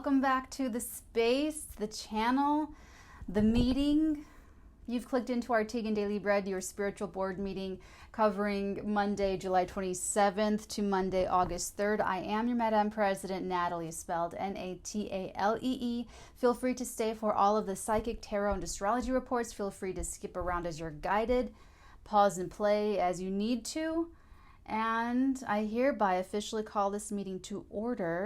Welcome back to the space, the channel, the meeting. You've clicked into Arteagan Daily Bread, your spiritual board meeting covering Monday, July 27th to Monday, August 3rd. I am your Madam President, Natalee, spelled Natalee. Feel free to stay for all of the psychic, tarot, and astrology reports. Feel free to skip around as you're guided. Pause and play as you need to. And I hereby officially call this meeting to order.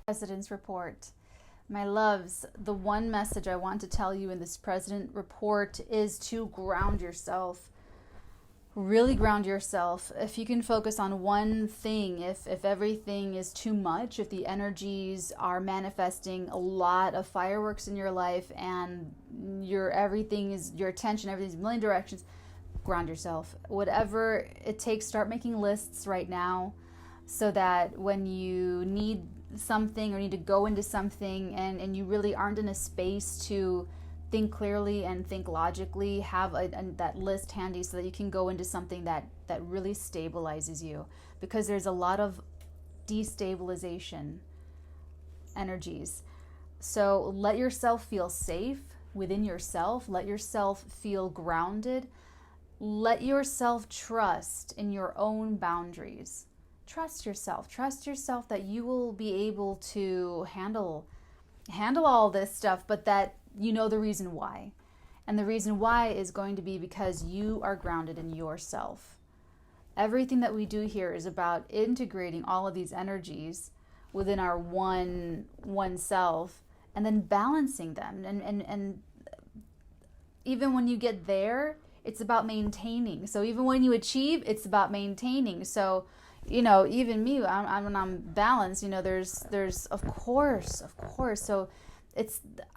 President's Report. My loves, the one message I want to tell you in this President Report is to ground yourself. Really ground yourself. If you can focus on one thing, if everything is too much, if the energies are manifesting a lot of fireworks in your life and your attention, everything's a million directions, ground yourself. Whatever it takes, start making lists right now so that when you need something or need to go into something and you really aren't in a space to think clearly and think logically, have that list handy so that you can go into something that really stabilizes you, because there's a lot of destabilization energies. So let yourself feel safe within yourself. Let yourself feel grounded. Let yourself trust in your own boundaries. Trust yourself that you will be able to handle all this stuff, but that you know the reason why. And the reason why is going to be because you are grounded in yourself. Everything that we do here is about integrating all of these energies within our one self and then balancing them. And even when you get there, it's about maintaining. So even when you achieve, it's about maintaining. So even me, when I'm balanced, there's of course. So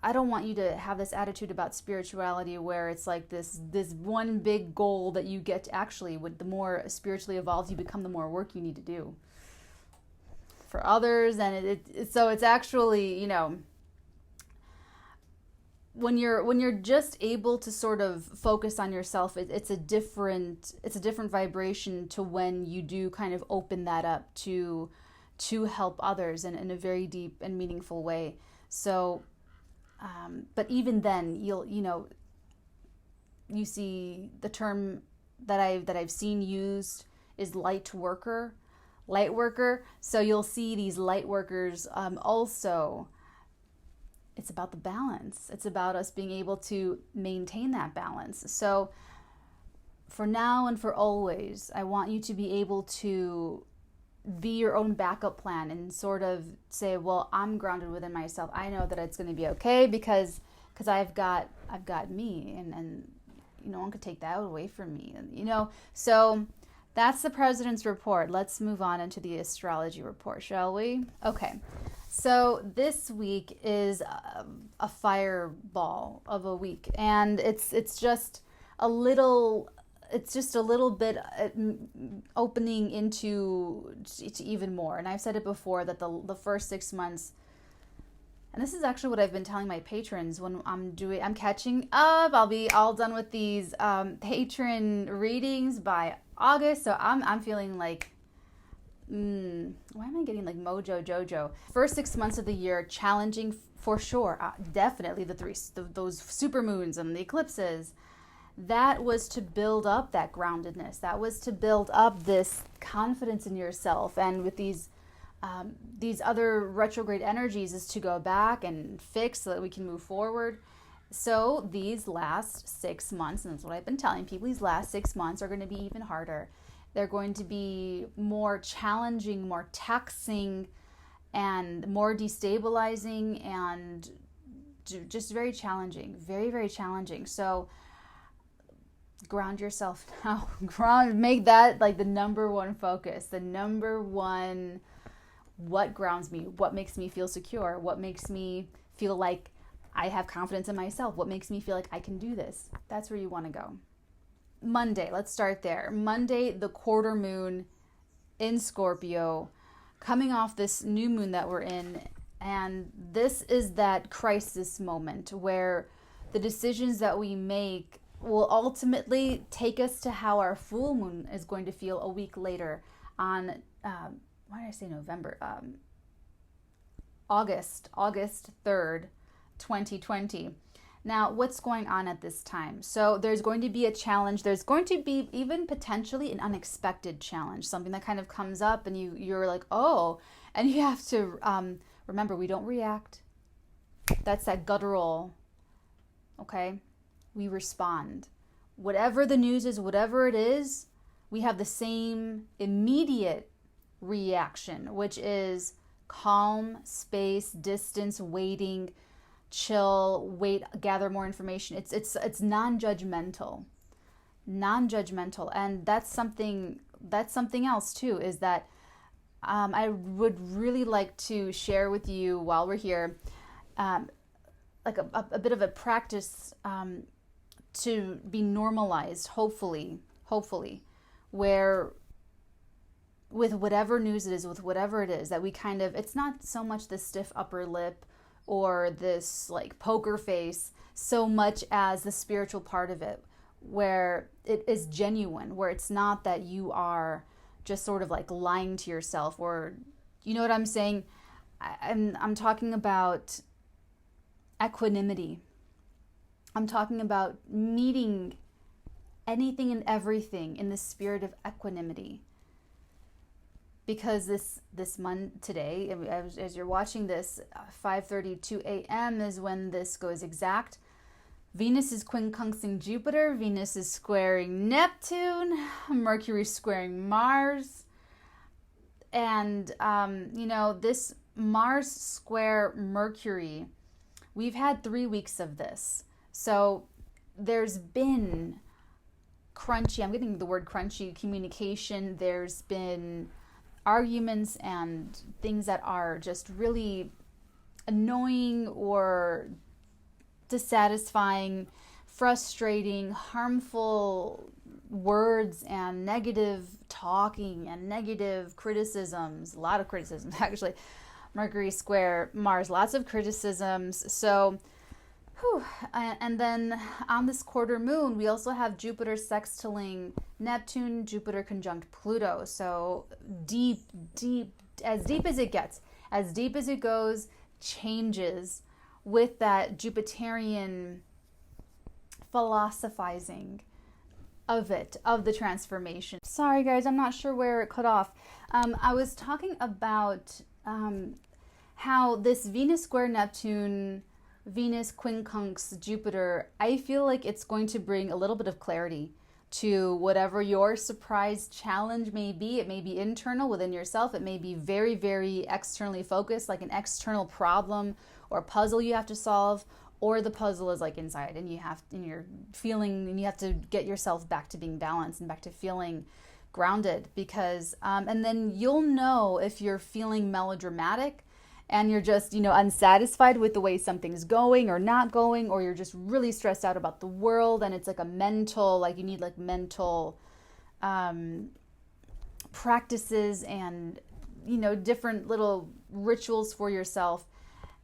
I don't want you to have this attitude about spirituality where it's like this one big goal that you get to actually, with the more spiritually evolved you become, the more work you need to do for others. And so it's actually, when you're just able to sort of focus on yourself, it's a different vibration to when you do kind of open that up to help others in a very deep and meaningful way. So, but even then, you see the term that I've seen used is light worker. So you'll see these light workers also. It's about the balance. It's about us being able to maintain that balance. So for now and for always, I want you to be able to be your own backup plan and sort of say, well, I'm grounded within myself. I know that it's going to be okay because I've got me, and no one could take that away from me. So that's the President's Report. Let's move on into the Astrology Report, shall we? Okay. So this week is a fireball of a week, and it's just a little bit opening into even more. And I've said it before that the first 6 months, and this is actually what I've been telling my patrons when I'm catching up. I'll be all done with these patron readings by August, so I'm feeling like, why am I getting like Mojo Jojo? First 6 months of the year, challenging for sure. Definitely those super moons and the eclipses. That was to build up that groundedness. That was to build up this confidence in yourself. And with these other retrograde energies is to go back and fix so that we can move forward. So these last 6 months, and that's what I've been telling people, these last 6 months are going to be even harder. They're going to be more challenging, more taxing, and more destabilizing, and just very challenging, very, very challenging. So ground yourself now. Make that like the number one focus, the number one, what grounds me, what makes me feel secure, what makes me feel like I have confidence in myself, what makes me feel like I can do this. That's where you want to go. Monday, let's start there. Monday, the quarter moon in Scorpio, coming off this new moon that we're in. And this is that crisis moment where the decisions that we make will ultimately take us to how our full moon is going to feel a week later on, why did I say November? August 3rd, 2020. Now, what's going on at this time? So there's going to be a challenge. There's going to be even potentially an unexpected challenge, something that kind of comes up and you're like, oh, and you have to remember, we don't react. That's that guttural, okay? We respond. Whatever the news is, whatever it is, we have the same immediate reaction, which is calm, space, distance, waiting, chill, wait, gather more information. It's non-judgmental, and that's something else too. Is that I would really like to share with you while we're here, like a bit of a practice to be normalized, hopefully, where with whatever news it is, with whatever it is, that we kind of, it's not so much the stiff upper lip or this like poker face so much as the spiritual part of it, where it is genuine, where it's not that you are just sort of like lying to yourself, or you know what I'm saying? I'm talking about equanimity. I'm talking about meeting anything and everything in the spirit of equanimity. Because this month today, as you're watching this, 5:32 a.m. is when this goes exact. Venus is quincunxing Jupiter. Venus is squaring Neptune. Mercury squaring Mars. And, this Mars square Mercury, we've had 3 weeks of this. So there's been crunchy, I'm getting the word crunchy communication. There's been arguments and things that are just really annoying or dissatisfying, frustrating, harmful words and negative talking and negative criticisms, a lot of criticisms actually. Mercury square Mars, lots of criticisms. So and then on this quarter moon, we also have Jupiter sextiling Neptune, Jupiter conjunct Pluto. So deep, as deep as it gets, as deep as it goes, changes with that Jupiterian philosophizing of the transformation. Sorry guys, I'm not sure where it cut off. I was talking about how this Venus square Neptune, Venus quincunx Jupiter, I feel like it's going to bring a little bit of clarity to whatever your surprise challenge may be. It may be internal within yourself. It may be very, very externally focused, like an external problem or puzzle you have to solve, or the puzzle is like inside and you're feeling, and you have to get yourself back to being balanced and back to feeling grounded, because and then you'll know if you're feeling melodramatic and you're just, unsatisfied with the way something's going or not going, or you're just really stressed out about the world, and it's like a mental, like you need like mental practices and, different little rituals for yourself,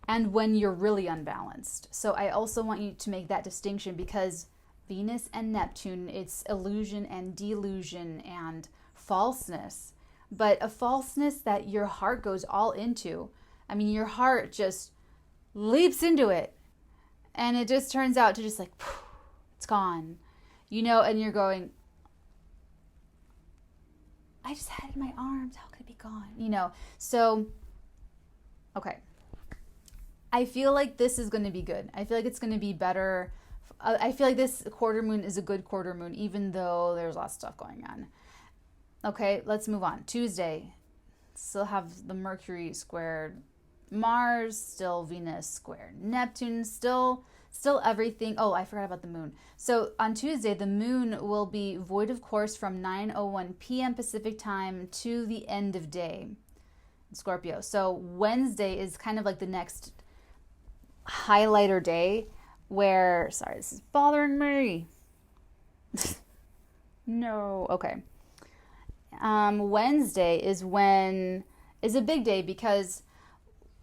and when you're really unbalanced. So I also want you to make that distinction, because Venus and Neptune, it's illusion and delusion and falseness, but a falseness that your heart goes all into. I mean, your heart just leaps into it, and it just turns out to just like, it's gone, and you're going, I just had it in my arms. How could it be gone? So, okay. I feel like this is going to be good. I feel like it's going to be better. I feel like this quarter moon is a good quarter moon, even though there's lots of stuff going on. Okay, let's move on. Tuesday, still have the Mercury squared Mars, still Venus square Neptune, still everything. Oh, I forgot about the moon. So on Tuesday, the moon will be void of course from 9:01 p.m. Pacific time to the end of day, Scorpio. So Wednesday is kind of like the next highlighter day where, sorry, this is bothering me. No, okay. Wednesday is a big day, because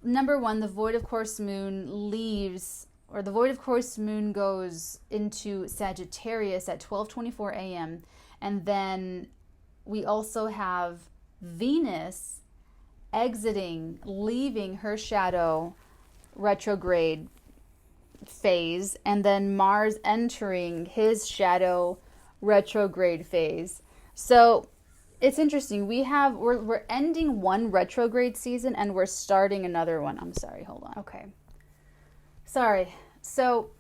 number one, the void of course moon leaves, or the void of course moon goes into Sagittarius at 12:24 a.m. And then we also have Venus leaving her shadow retrograde phase, and then Mars entering his shadow retrograde phase. So it's interesting. We're ending one retrograde season and we're starting another one. I'm sorry, hold on. Okay. Sorry. So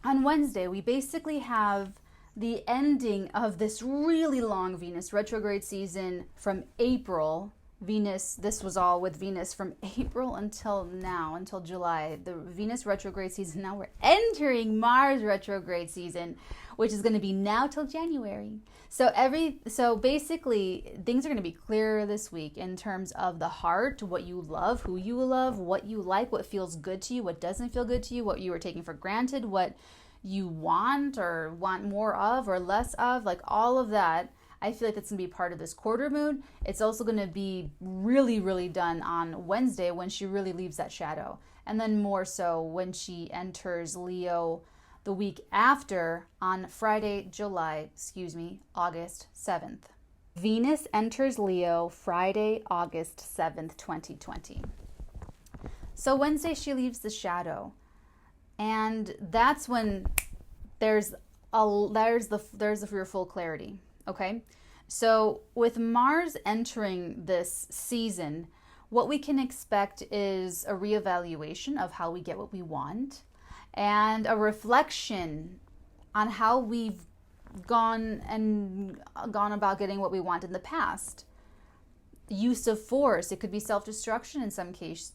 on Wednesday, we basically have the ending of this really long Venus retrograde season from April. This was all with Venus from April until now, until July. The Venus retrograde season. Now we're entering Mars retrograde season, which is going to be now till January. So basically things are going to be clearer this week in terms of the heart, what you love, who you love, what you like, what feels good to you, what doesn't feel good to you, what you were taking for granted, what you want or want more of or less of, like all of that. I feel like that's going to be part of this quarter moon. It's also going to be really, really done on Wednesday when she really leaves that shadow. And then more so when she enters Leo the week after on Friday, August 7th. Venus enters Leo Friday, August 7th, 2020. So Wednesday she leaves the shadow. And that's when there's your full clarity. Okay, so with Mars entering this season, what we can expect is a reevaluation of how we get what we want and a reflection on how we've gone about getting what we want in the past. Use of force, it could be self-destruction in some cases.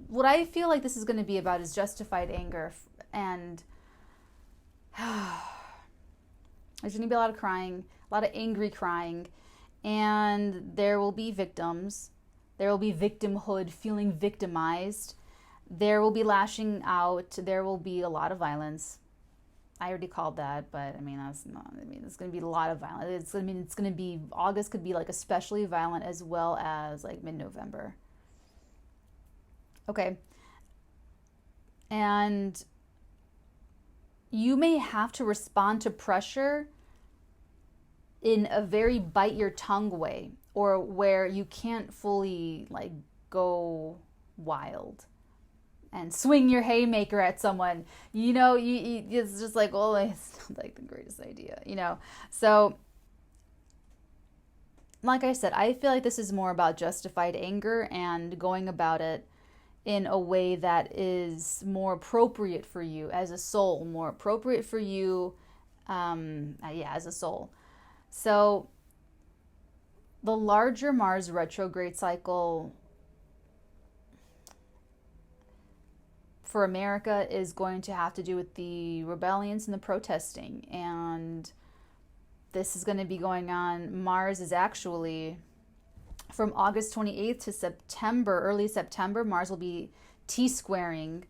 What I feel like this is going to be about is justified anger, and there's going to be a lot of crying, a lot of angry crying, and there will be victims. There will be victimhood, feeling victimized. There will be lashing out. There will be a lot of violence. I already called that, but it's going to be a lot of violence. It's going to be, August could be like especially violent as well as like mid-November. Okay. And you may have to respond to pressure in a very bite your tongue way, or where you can't fully like go wild and swing your haymaker at someone. It's just like, oh, it's not like the greatest idea, So like I said, I feel like this is more about justified anger and going about it in a way that is more appropriate for you as a soul, more appropriate for you, as a soul. So the larger Mars retrograde cycle for America is going to have to do with the rebellions and the protesting. And this is going to be going on. Mars is actually from August 28th to early September, Mars will be T-squaring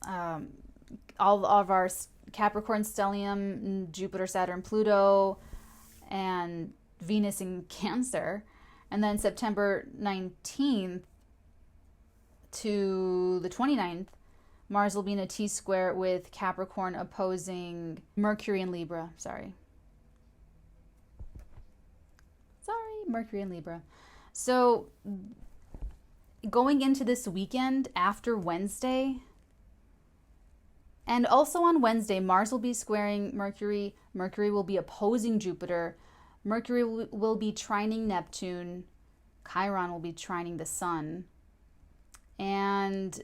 all of our Capricorn stellium, Jupiter, Saturn, Pluto, and Venus in Cancer. And then September 19th to the 29th, Mars will be in a T-square with Capricorn opposing Mercury in Libra. Mercury in Libra. So going into this weekend after Wednesday, and also on Wednesday, Mars will be squaring Mercury. Mercury will be opposing Jupiter. Mercury will be trining Neptune. Chiron will be trining the Sun. And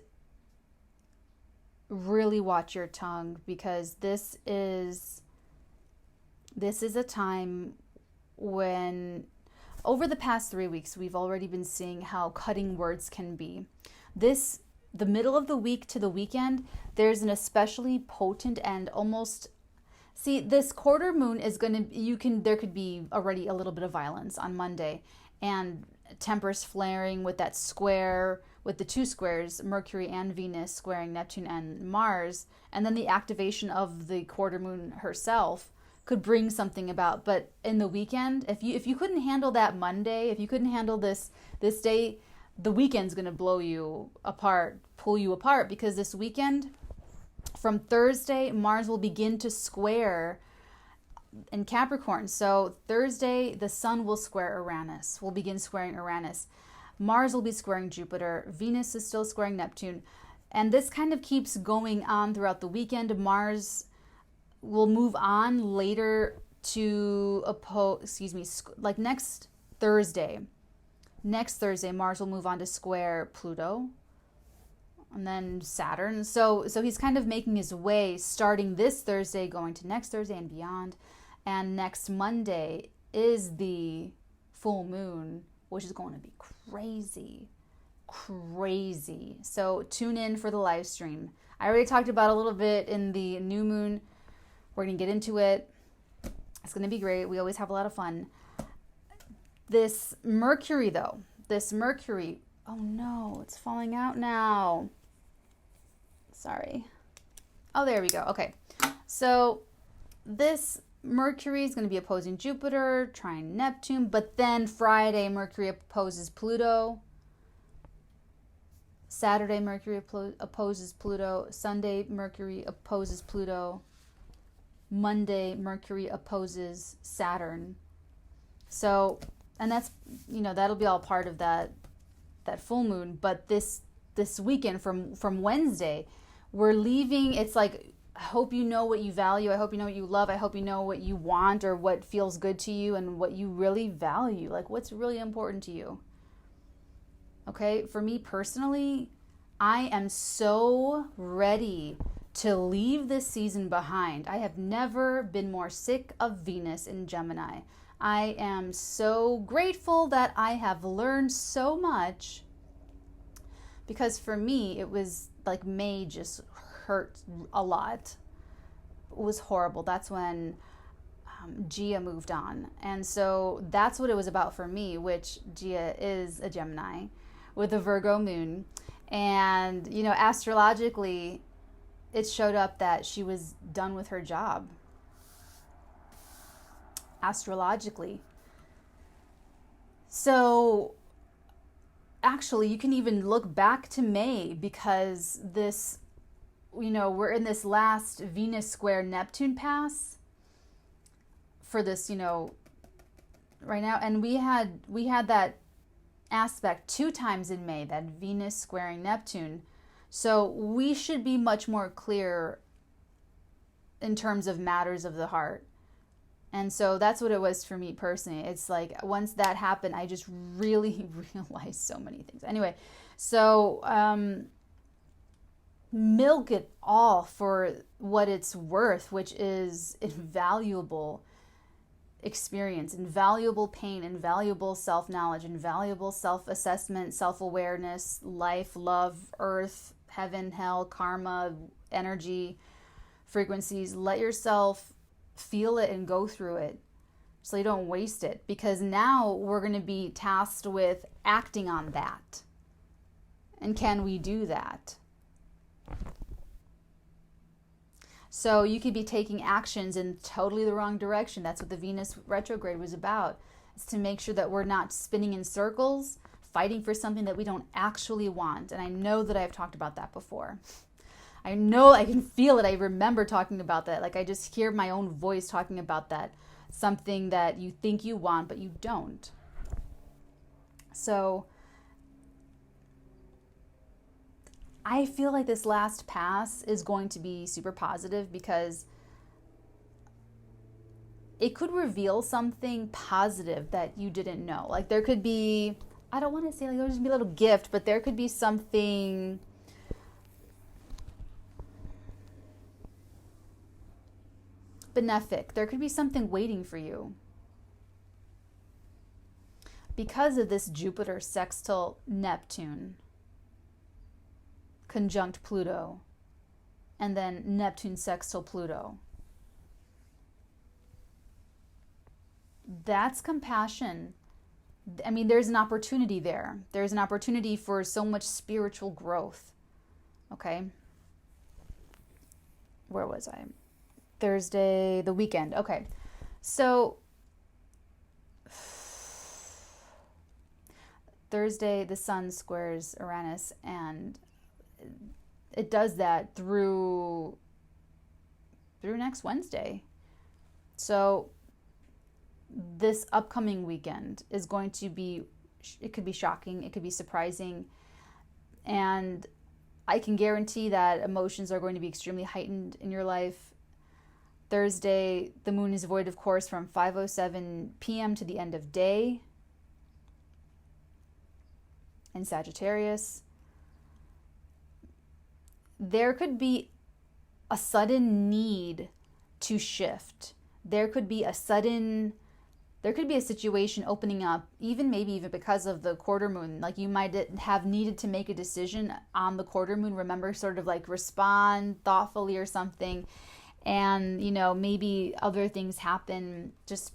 really watch your tongue, because this is a time when, over the past 3 weeks, we've already been seeing how cutting words can be. The middle of the week to the weekend, there's an especially potent and this quarter moon is there could be already a little bit of violence on Monday, and tempers flaring with that square, with the two squares, Mercury and Venus squaring Neptune and Mars, and then the activation of the quarter moon herself could bring something about. But in the weekend, if you couldn't handle that Monday, if you couldn't handle this day, the weekend's going to pull you apart, because this weekend, from Thursday, Mars will begin to square in Capricorn. So Thursday, the sun will square Uranus, will begin squaring Uranus. Mars will be squaring Jupiter. Venus is still squaring Neptune. And this kind of keeps going on throughout the weekend. Mars will move on later to like next Thursday. Next Thursday, Mars will move on to square Pluto and then Saturn. So he's kind of making his way starting this Thursday, going to next Thursday and beyond. And next Monday is the full moon, which is going to be crazy. So tune in for the live stream. I already talked about a little bit in the new moon. We're going to get into it. It's going to be great. We always have a lot of fun. This Mercury, though, oh no, it's falling out now. Sorry. Oh, there we go. Okay. So this Mercury is going to be opposing Jupiter, trine Neptune, but then Friday, Mercury opposes Pluto. Saturday, Mercury opposes Pluto. Sunday, Mercury opposes Pluto. Monday, Mercury opposes Saturn. So, and that's, that'll be all part of that full moon. But this weekend from Wednesday, we're leaving. It's like, I hope you know what you value. I hope you know what you love. I hope you know what you want or what feels good to you and what you really value. Like what's really important to you. Okay, for me personally, I am so ready to leave this season behind. I have never been more sick of Venus in Gemini. I am so grateful that I have learned so much, because for me, it was like May just hurt a lot. It was horrible. That's when Gia moved on. And so that's what it was about for me, which Gia is a Gemini with a Virgo moon. And, astrologically, it showed up that she was done with her job. Astrologically. So actually, you can even look back to May, because this, we're in this last Venus square Neptune pass for this, right now. And we had that aspect 2 times in May, that Venus squaring Neptune. So we should be much more clear in terms of matters of the heart. And so that's what it was for me personally. It's like once that happened, I just really realized so many things. Anyway, so milk it all for what it's worth, which is invaluable experience, invaluable pain, invaluable self-knowledge, invaluable self-assessment, self-awareness, life, love, earth, heaven, hell, karma, energy, frequencies. Let yourself feel it and go through it so you don't waste it, because now we're going to be tasked with acting on that. And can we do that? So you could be taking actions in totally the wrong direction. That's what the Venus retrograde was about. It's to make sure that we're not spinning in circles, fighting for something that we don't actually want. And I know that I've talked about that before. I know, I can feel it. I remember talking about that. Like I just hear my own voice talking about that. Something that you think you want, but you don't. So I feel like this last pass is going to be super positive, because it could reveal something positive that you didn't know. Like there could be, I don't want to say like it would just be a little gift, but there could be something benefic. There could be something waiting for you because of this Jupiter sextile Neptune conjunct Pluto, and then Neptune sextile Pluto. That's compassion. I mean, there's an opportunity there. There's an opportunity for so much spiritual growth. Okay. Where was I? Thursday, the weekend. Okay. So Thursday, the sun squares Uranus, and it does that through next Wednesday. So this upcoming weekend is going to be, it could be shocking, it could be surprising, and I can guarantee that emotions are going to be extremely heightened in your life. Thursday, the moon is void, of course, from 5:07 p.m. to the end of day in Sagittarius. There could be a sudden need to shift. There could be a situation opening up, maybe even because of the quarter moon. Like, you might have needed to make a decision on the quarter moon. Remember, sort of like respond thoughtfully or something. And, maybe other things happen. Just,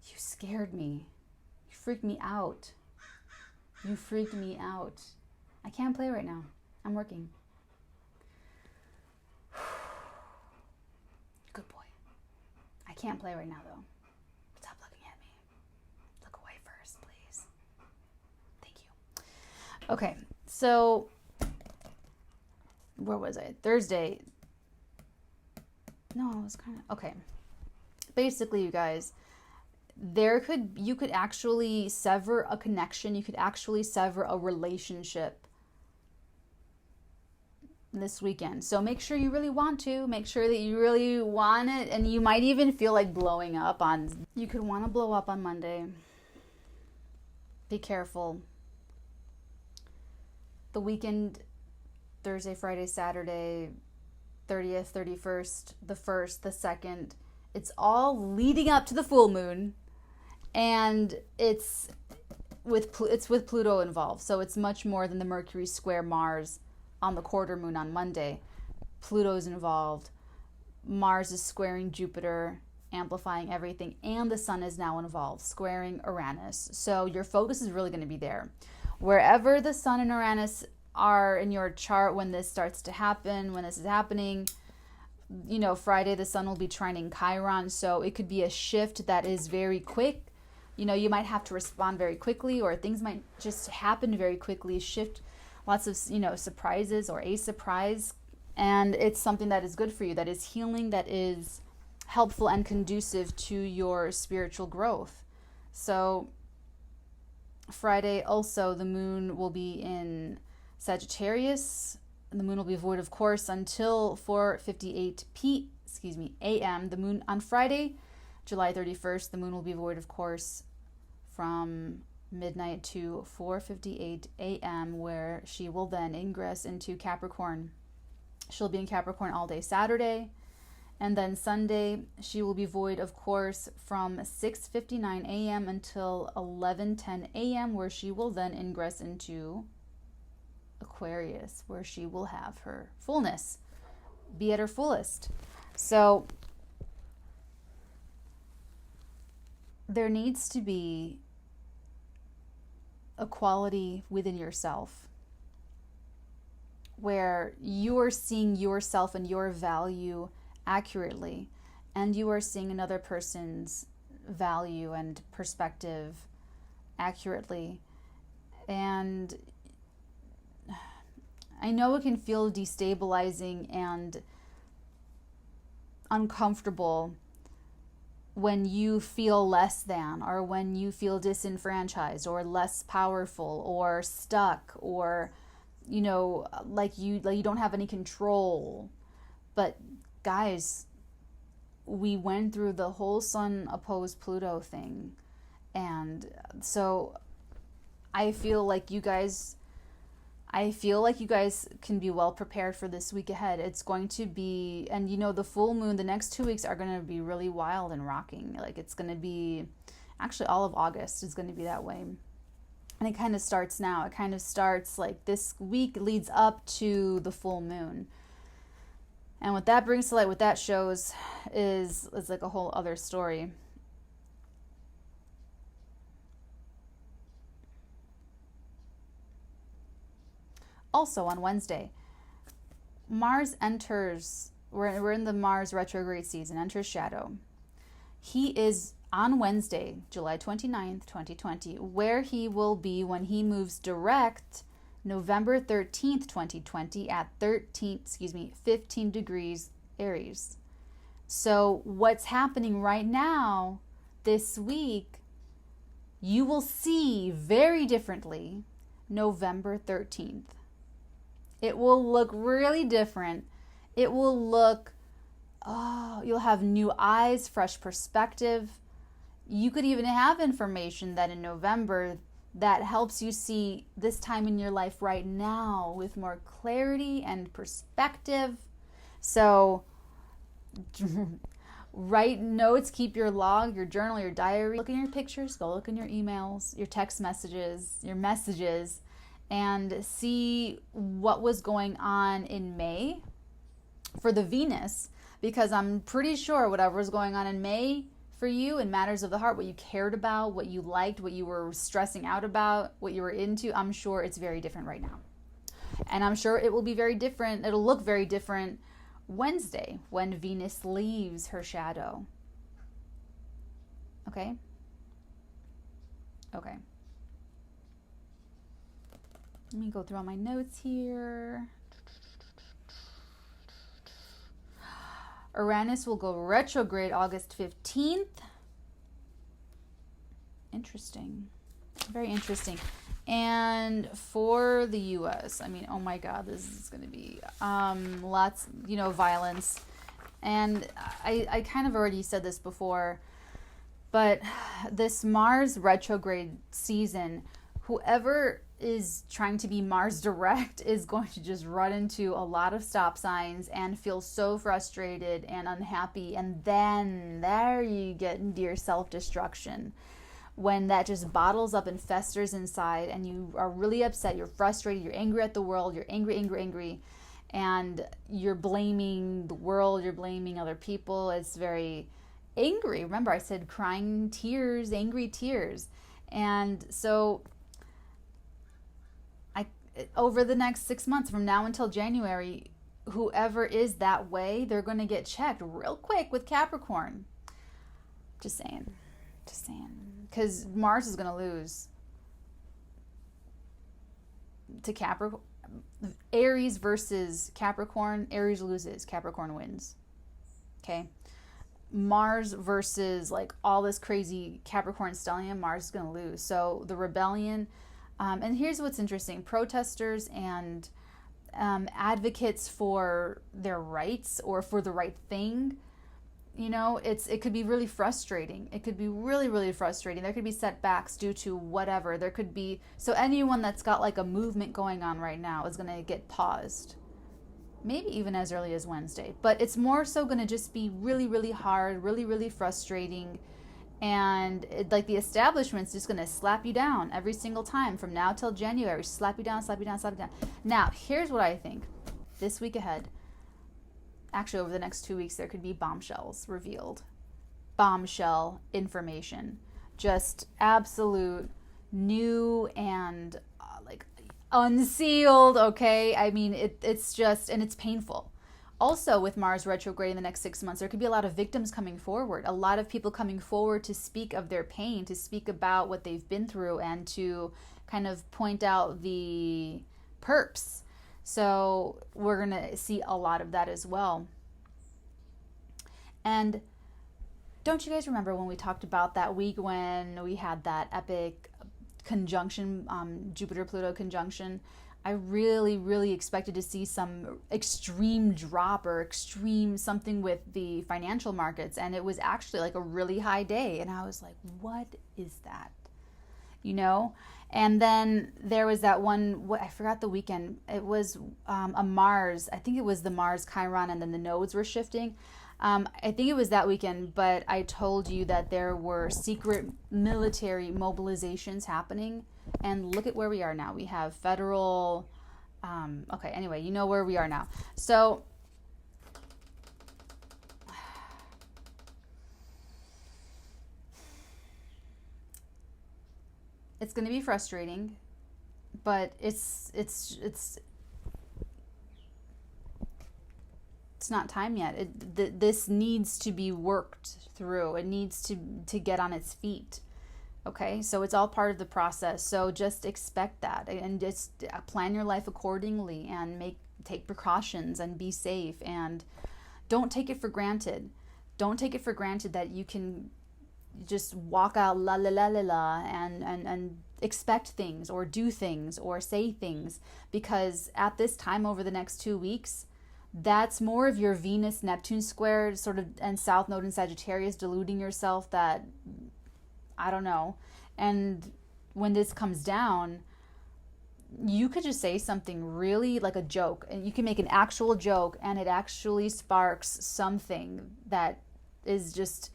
you scared me. You freaked me out. I can't play right now. I'm working. Good boy. I can't play right now, though. Stop looking at me. Look away first, please. Thank you. Okay, so where was I? Thursday. No, it was kind of... Okay. Basically, you guys, you could actually sever a connection. You could actually sever a relationship this weekend. So make sure you really want to. Make sure that you really want it. And you might even feel like blowing up on... You could want to blow up on Monday. Be careful. The weekend, Thursday, Friday, Saturday, 30th, 31st, the 1st, the 2nd, it's all leading up to the full moon. And it's with Pluto involved. So it's much more than the Mercury square Mars on the quarter moon on Monday. Pluto's involved. Mars is squaring Jupiter, amplifying everything, and the sun is now involved, squaring Uranus. So your focus is really going to be there. Wherever the sun and Uranus are in your chart when this starts to happen, when this is happening, Friday the sun will be trining Chiron, so it could be a shift that is very quick. You might have to respond very quickly, or things might just happen very quickly, shift. Lots of, surprises or a surprise. And it's something that is good for you, that is healing, that is helpful and conducive to your spiritual growth. So Friday also, the moon will be in Sagittarius. And the moon will be void, of course, until 4:58 a.m. The moon on Friday, July 31st, the moon will be void, of course, from midnight to 4:58 a.m., where she will then ingress into Capricorn. She'll be in Capricorn all day Saturday, and then Sunday she will be void, of course, from 6:59 a.m. until 11:10 a.m., where she will then ingress into Aquarius, where she will have her fullness, be at her fullest. So there needs to be a quality within yourself where you are seeing yourself and your value accurately, and you are seeing another person's value and perspective accurately. And I know it can feel destabilizing and uncomfortable when you feel less than, or when you feel disenfranchised or less powerful or stuck, or like you don't have any control. But guys, we went through the whole sun opposed Pluto thing, and so I feel like you guys can be well prepared for this week ahead. It's going to be, and the full moon, the next 2 weeks are going to be really wild and rocking. Like, it's going to be, actually all of August is going to be that way. And it kind of starts now. It kind of starts like this week leads up to the full moon. And what that brings to light, what that shows is like a whole other story. Also on Wednesday, Mars enters, we're in the Mars retrograde season, enters shadow. He is on Wednesday, July 29th, 2020, where he will be when he moves direct November 13th, 2020 at 15 degrees Aries. So what's happening right now this week, you will see very differently November 13th. It will look really different. It will look, oh, you'll have new eyes, fresh perspective. You could even have information that in November that helps you see this time in your life right now with more clarity and perspective. So write notes, keep your log, your journal, your diary. Look in your pictures, go look in your emails, your text messages, your messages, and see what was going on in May for the Venus, because I'm pretty sure whatever was going on in May for you in matters of the heart, what you cared about, what you liked, what you were stressing out about, what you were into, I'm sure it's very different right now. And I'm sure it will be very different. It'll look very different Wednesday when Venus leaves her shadow. Okay? Okay. Let me go through all my notes here. Uranus will go retrograde August 15th. Interesting. Very interesting. And for the U.S., I mean, oh my God, this is going to be lots, violence. And I kind of already said this before, but this Mars retrograde season, whoever is trying to be Mars direct is going to just run into a lot of stop signs and feel so frustrated and unhappy. And then there you get into your self-destruction, when that just bottles up and festers inside and you are really upset, you're frustrated, you're angry at the world, you're angry, and you're blaming the world, you're blaming other people. It's very angry. Remember, I said crying tears, angry tears. And so over the next 6 months, from now until January, whoever is that way, they're going to get checked real quick with Capricorn. Just saying. Because Mars is going to lose to Capricorn. Aries versus Capricorn. Aries loses, Capricorn wins. Okay? Mars versus like all this crazy Capricorn stellium, Mars is going to lose. So the rebellion, and here's what's interesting. Protesters and advocates for their rights or for the right thing, it could be really frustrating. It could be really, really frustrating. There could be setbacks due to whatever. There could be, so anyone that's got like a movement going on right now is going to get paused. Maybe even as early as Wednesday. But it's more so going to just be really, really hard, really, really frustrating. And like the establishment's just going to slap you down every single time from now till January. Slap you down. Now, here's what I think. This week ahead, actually over the next 2 weeks, there could be bombshells revealed. Bombshell information. Just absolute new and unsealed, okay? I mean, it's just, and it's painful. Also, with Mars retrograde in the next 6 months, there could be a lot of victims coming forward, a lot of people coming forward to speak of their pain, to speak about what they've been through, and to kind of point out the perps. So we're going to see a lot of that as well. And don't you guys remember when we talked about that week when we had that epic conjunction, Jupiter-Pluto conjunction? I really, really expected to see some extreme drop or extreme something with the financial markets. And it was actually like a really high day. And I was like, what is that? And then there was that one, I forgot the weekend. It was a Mars. I think it was the Mars Chiron, and then the nodes were shifting. I think it was that weekend, but I told you that there were secret military mobilizations happening. And look at where we are now. We have federal, okay, anyway, you know where we are now. So, it's going to be frustrating, but it's not time yet. This needs to be worked through. It needs to get on its feet. Okay, so it's all part of the process. So just expect that, and just plan your life accordingly, and take precautions and be safe, and don't take it for granted. don't take it for granted that you can just walk out la la la la la and expect things or do things or say things, because at this time over the next 2 weeks, that's more of your Venus Neptune square sort of, and South Node in Sagittarius, deluding yourself that I don't know. And when this comes down, you could just say something really like a joke, and you can make an actual joke and it actually sparks something that is just,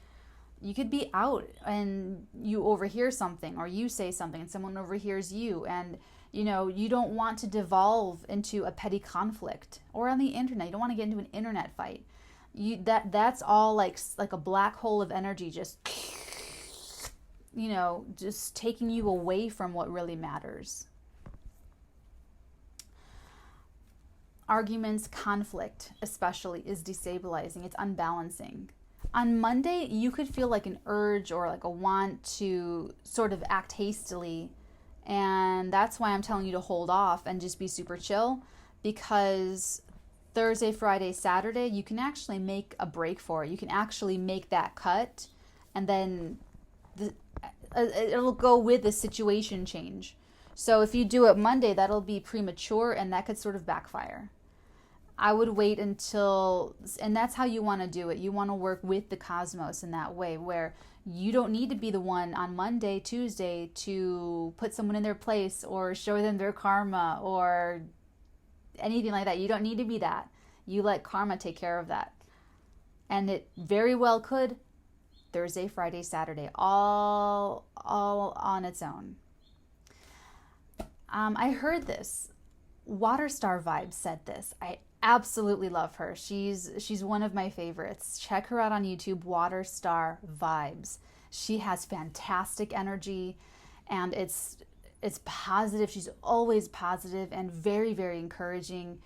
you could be out and you overhear something, or you say something and someone overhears you, and you know, you don't want to devolve into a petty conflict, or on the internet, you don't want to get into an internet fight. That's all like a black hole of energy, just, you know, just taking you away from what really matters. Arguments, conflict especially, is destabilizing. It's unbalancing. On Monday, you could feel like an urge or like a want to sort of act hastily. And that's why I'm telling you to hold off and just be super chill, because Thursday, Friday, Saturday, you can actually make a break for it. You can actually make that cut, and then it'll go with the situation change. So if you do it Monday, that'll be premature and that could sort of backfire. I would wait until, and that's how you want to do it. You want to work with the cosmos in that way, where you don't need to be the one on Monday, Tuesday to put someone in their place or show them their karma or anything like that. You don't need to be that. You let karma take care of that. And it very well could Thursday, Friday, Saturday, all on its own. I heard this. Water Star Vibes said this. I absolutely love her. She's one of my favorites. Check her out on YouTube, Water Star Vibes. She has fantastic energy, and it's positive. She's always positive and very, very encouraging,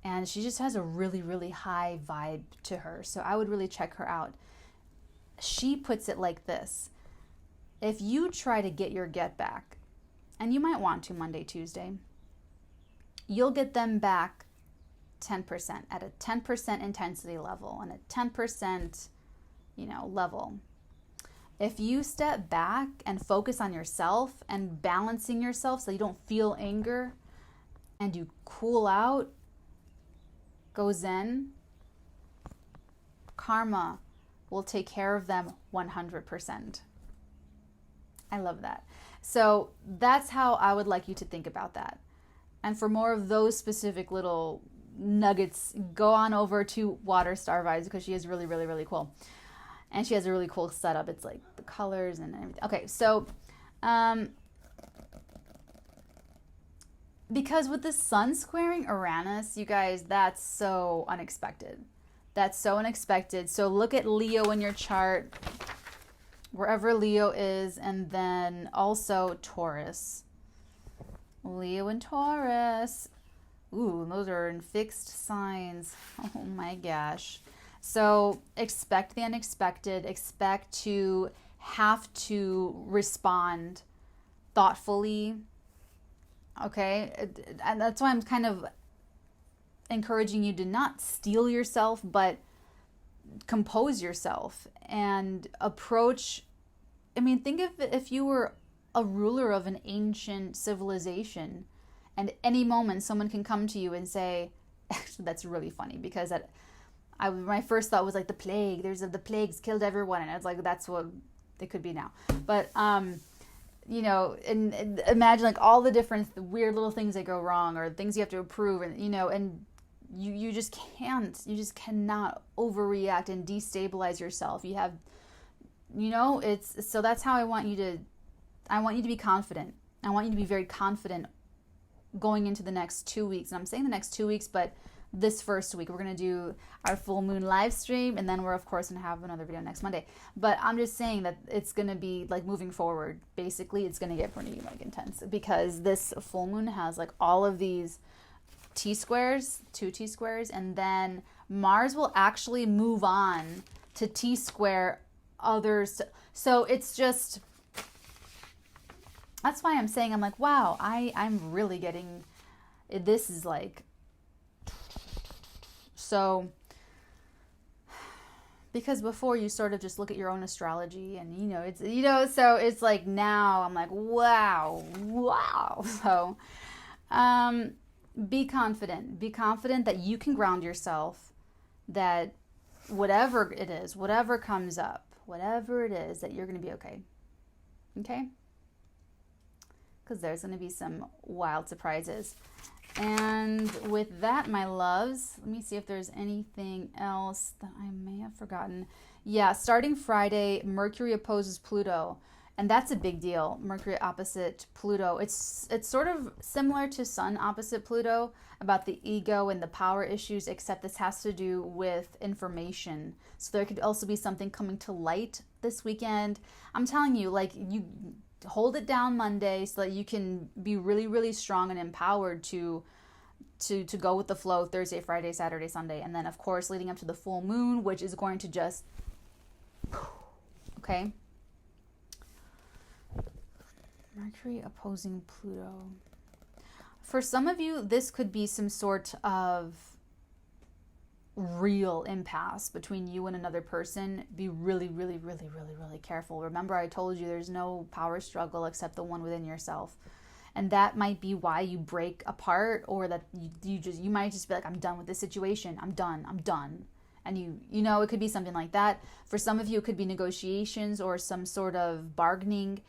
and she just has a really, really high vibe to her. So I would really check her out. She puts it like this: if you try to get your get back, and you might want to Monday, Tuesday, you'll get them back 10% at a 10% intensity level and a 10%, level. If you step back and focus on yourself and balancing yourself so you don't feel anger, and you cool out, go zen, karma will take care of them 100%. I love that. So that's how I would like you to think about that. And for more of those specific little nuggets, go on over to Water Star Vibes, because she is really, really, really cool. And she has a really cool setup. It's like the colors and everything. Okay, so because with the sun squaring Uranus, you guys, that's so unexpected. That's so unexpected. So look at Leo in your chart, wherever Leo is, and then also Taurus. Leo and Taurus. Ooh, those are in fixed signs. Oh my gosh. So expect the unexpected. Expect to have to respond thoughtfully. Okay? And that's why I'm kind of encouraging you to not steel yourself, but compose yourself and approach. I mean, think of it if you were a ruler of an ancient civilization, and any moment someone can come to you and say, actually that's really funny, because my first thought was like the plague. The plagues killed everyone, and it's like that's what it could be now. But and imagine like all the different weird little things that go wrong, or things you have to approve, and and you just cannot overreact and destabilize yourself. You have, it's, so that's how I want you to be confident. I want you to be very confident going into the next 2 weeks. And I'm saying the next 2 weeks, but this first week, we're going to do our full moon live stream, and then we're of course going to have another video next Monday. But I'm just saying that it's going to be like moving forward. Basically, it's going to get pretty like intense, because this full moon has like all of these T-squares, 2 T-squares, and then Mars will actually move on to T-square others. So it's just, that's why I'm saying, I'm like, wow, I'm really getting, this is like, so Because before you sort of just look at your own astrology and, it's, so it's like now I'm like, wow. So, be confident. Be confident that you can ground yourself, that whatever it is, whatever comes up, whatever it is, that you're going to be okay. Okay? Because there's going to be some wild surprises. And with that, my loves, let me see if there's anything else that I may have forgotten. Yeah, starting Friday, Mercury opposes Pluto. And that's a big deal. Mercury opposite Pluto. It's sort of similar to Sun opposite Pluto about the ego and the power issues, except this has to do with information. So there could also be something coming to light this weekend. I'm telling you, like, you hold it down Monday so that you can be really, really strong and empowered to go with the flow Thursday, Friday, Saturday, Sunday. And then, of course, leading up to the full moon, which is going to just, okay? Mercury opposing Pluto. For some of you, this could be some sort of real impasse between you and another person. Be really, really, really, really, really careful. Remember, I told you there's no power struggle except the one within yourself. And that might be why you break apart, or that you might just be like, I'm done with this situation. I'm done. And it could be something like that. For some of you, it could be negotiations or some sort of bargaining.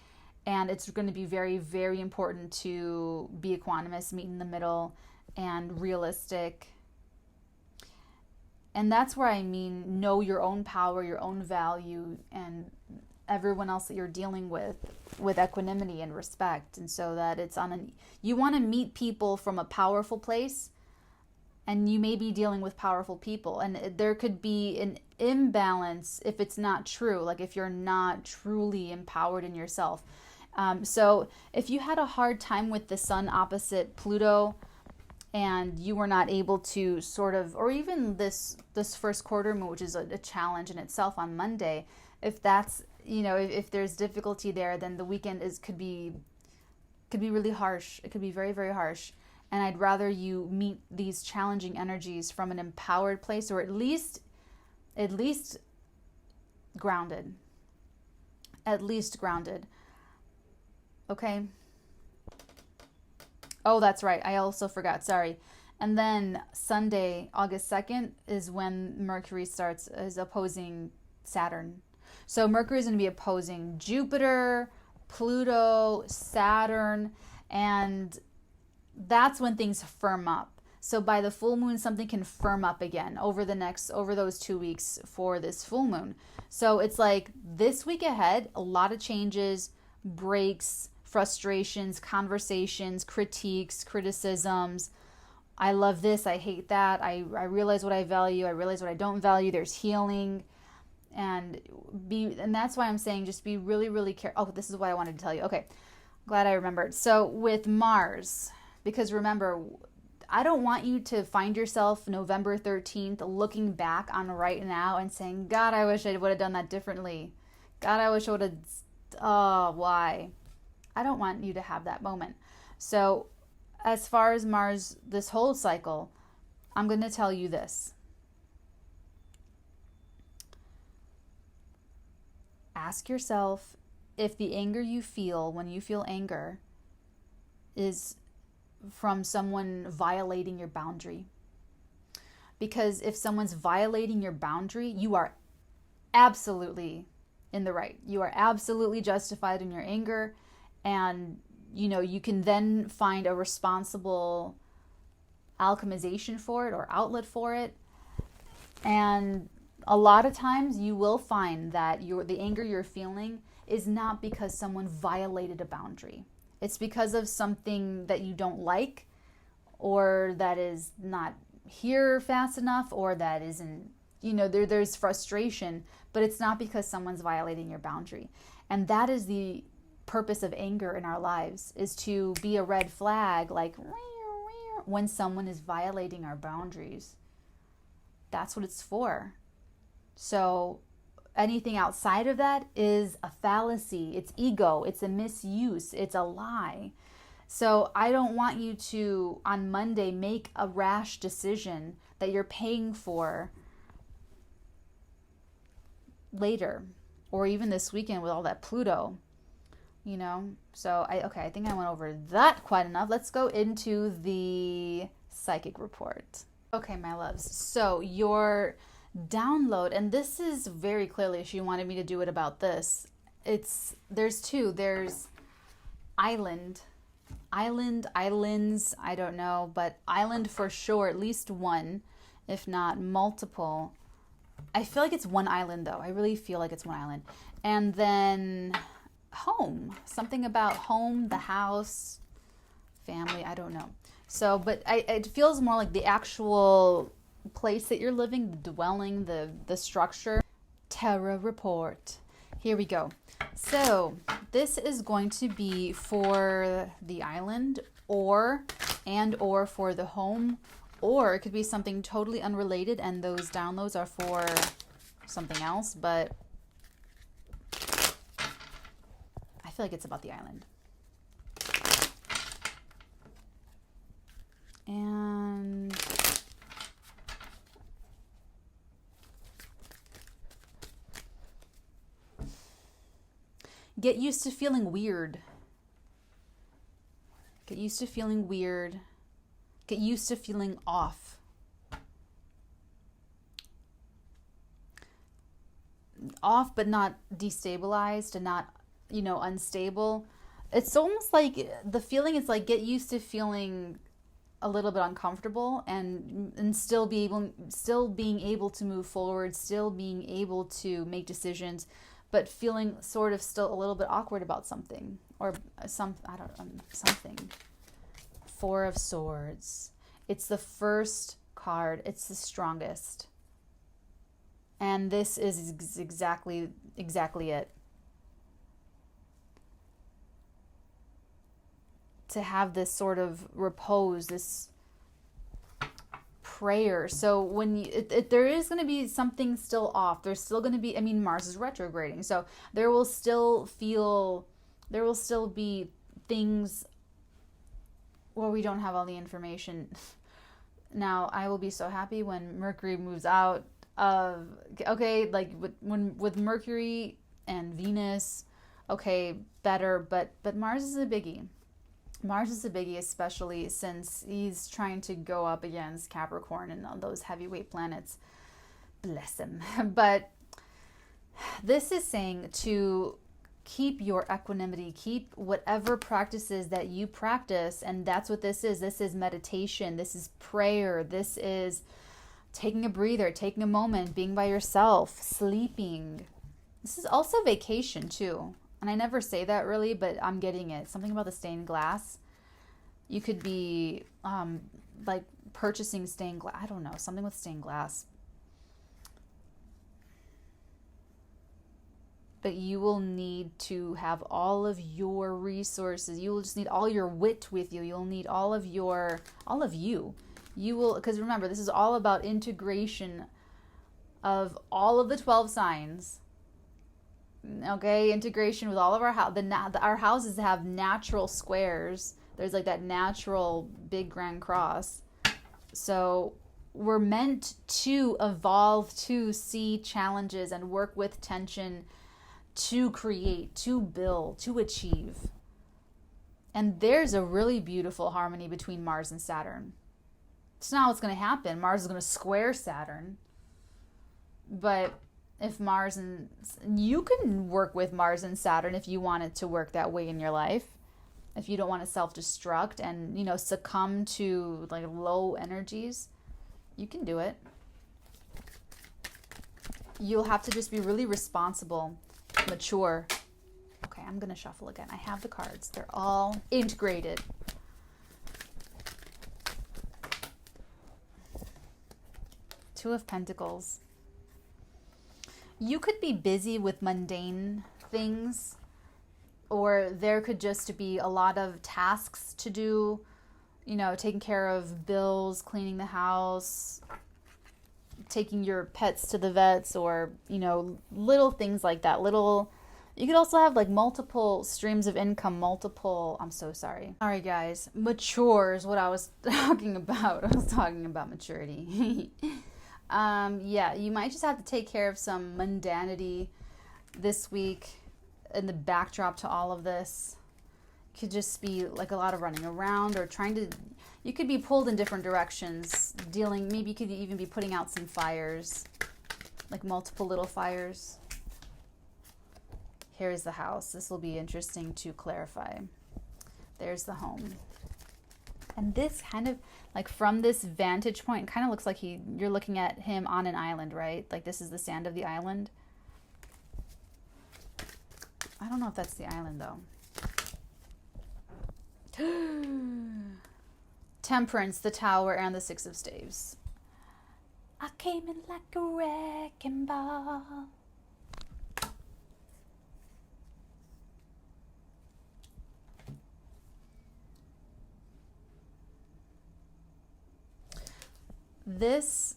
And it's going to be very, very important to be equanimous, meet in the middle, and realistic. And that's where I mean, know your own power, your own value, and everyone else that you're dealing with equanimity and respect. And so that it's you want to meet people from a powerful place, and you may be dealing with powerful people. And there could be an imbalance if it's not true, like if you're not truly empowered in yourself. So if you had a hard time with the Sun opposite Pluto, and you were not able to sort of, or even this first quarter moon, which is a challenge in itself on Monday, if that's, if there's difficulty there, then the weekend could be really harsh. It could be very, very harsh. And I'd rather you meet these challenging energies from an empowered place, or at least grounded. At least grounded. Okay. Oh, that's right. I also forgot. Sorry. And then Sunday, August 2nd, is when Mercury is opposing Saturn. So Mercury is going to be opposing Jupiter, Pluto, Saturn, and that's when things firm up. So by the full moon, something can firm up again over those 2 weeks for this full moon. So it's like this week ahead, a lot of changes, breaks, frustrations, conversations, critiques, criticisms. I love this. I hate that. I realize what I value. I realize what I don't value. There's healing. And that's why I'm saying just be really, really careful. Oh, this is what I wanted to tell you. Okay. Glad I remembered. So with Mars, because remember, I don't want you to find yourself November 13th looking back on right now and saying, God, I wish I would have done that differently. God, I wish I would have, why? I don't want you to have that moment. So as far as Mars, this whole cycle, I'm going to tell you this. Ask yourself if the anger you feel when you feel anger is from someone violating your boundary. Because if someone's violating your boundary, you are absolutely in the right. You are absolutely justified in your anger. And, you can then find a responsible alchemization for it or outlet for it. And a lot of times you will find that the anger you're feeling is not because someone violated a boundary. It's because of something that you don't like, or that is not here fast enough, or that isn't, there's frustration, but it's not because someone's violating your boundary. And that is the purpose of anger in our lives, is to be a red flag, like when someone is violating our boundaries. That's what it's for. So anything outside of that is a fallacy. It's ego. It's a misuse. It's a lie. So I don't want you to, on Monday, make a rash decision that you're paying for later, or even this weekend with all that Pluto, you know? So I think I went over that quite enough. Let's go into the psychic report. Okay, my loves. So your download, and this is very clearly, she wanted me to do it about this. There's two. There's islands, I don't know, but island for sure, at least one, if not multiple. I feel like it's one island though. I really feel like it's one island. And then home, something about home, the house, family, I don't know. So, but it feels more like the actual place that you're living, the dwelling, the structure. Tarot report. Here we go. So this is going to be for the island or for the home, or it could be something totally unrelated and those downloads are for something else, but I feel like it's about the island. And get used to feeling weird. Get used to feeling weird. Get used to feeling off. Off, but not destabilized and not, unstable. It's almost like the feeling is like get used to feeling a little bit uncomfortable and still being able to move forward, still being able to make decisions, but feeling sort of still a little bit awkward about something or something. Four of Swords. It's the first card. It's the strongest. And this is exactly it. To have this sort of repose, this prayer. So when there is going to be something still off. There's still going to be, Mars is retrograding. So there will still be things where we don't have all the information. Now, I will be so happy when Mercury moves out of, like with Mercury and Venus, better, but Mars is a biggie. Mars is a biggie, especially since he's trying to go up against Capricorn and all those heavyweight planets. Bless him. But this is saying to keep your equanimity, keep whatever practices that you practice, and that's what this is. This is meditation. This is prayer. This is taking a breather, taking a moment, being by yourself, sleeping. This is also vacation too. And I never say that really, but I'm getting it. Something about the stained glass. You could be like purchasing stained glass. I don't know, something with stained glass. But you will need to have all of your resources. You will just need all your wit with you. You'll need all of you. You will, because remember, this is all about integration of all of the 12 signs. Okay, integration with all of our our houses have natural squares. There's like that natural big grand cross. So we're meant to evolve, to see challenges and work with tension, to create, to build, to achieve. And there's a really beautiful harmony between Mars and Saturn. It's not what's going to happen. Mars is going to square Saturn. But if Mars and you can work with Mars and Saturn if you want it to work that way in your life. If you don't want to self-destruct and, succumb to like low energies, you can do it. You'll have to just be really responsible, mature. Okay, I'm going to shuffle again. I have the cards. They're all integrated. Two of Pentacles. You could be busy with mundane things, or there could just be a lot of tasks to do, taking care of bills, cleaning the house, taking your pets to the vets, or, little things like that. You could also have like multiple streams of income, I'm so sorry. All right, guys, mature is what I was talking about. I was talking about maturity. Yeah, you might just have to take care of some mundanity this week in the backdrop to all of this. Could just be like a lot of running around or trying to, you could be pulled in different directions, dealing, maybe you could even be putting out some fires, like multiple little fires. Here's the house. This will be interesting to clarify. There's the home. And this kind of, like from this vantage point, kind of looks like you're looking at him on an island, right? Like this is the sand of the island. I don't know if that's the island though. Temperance, the Tower, and the Six of Staves. I came in like a wrecking ball. This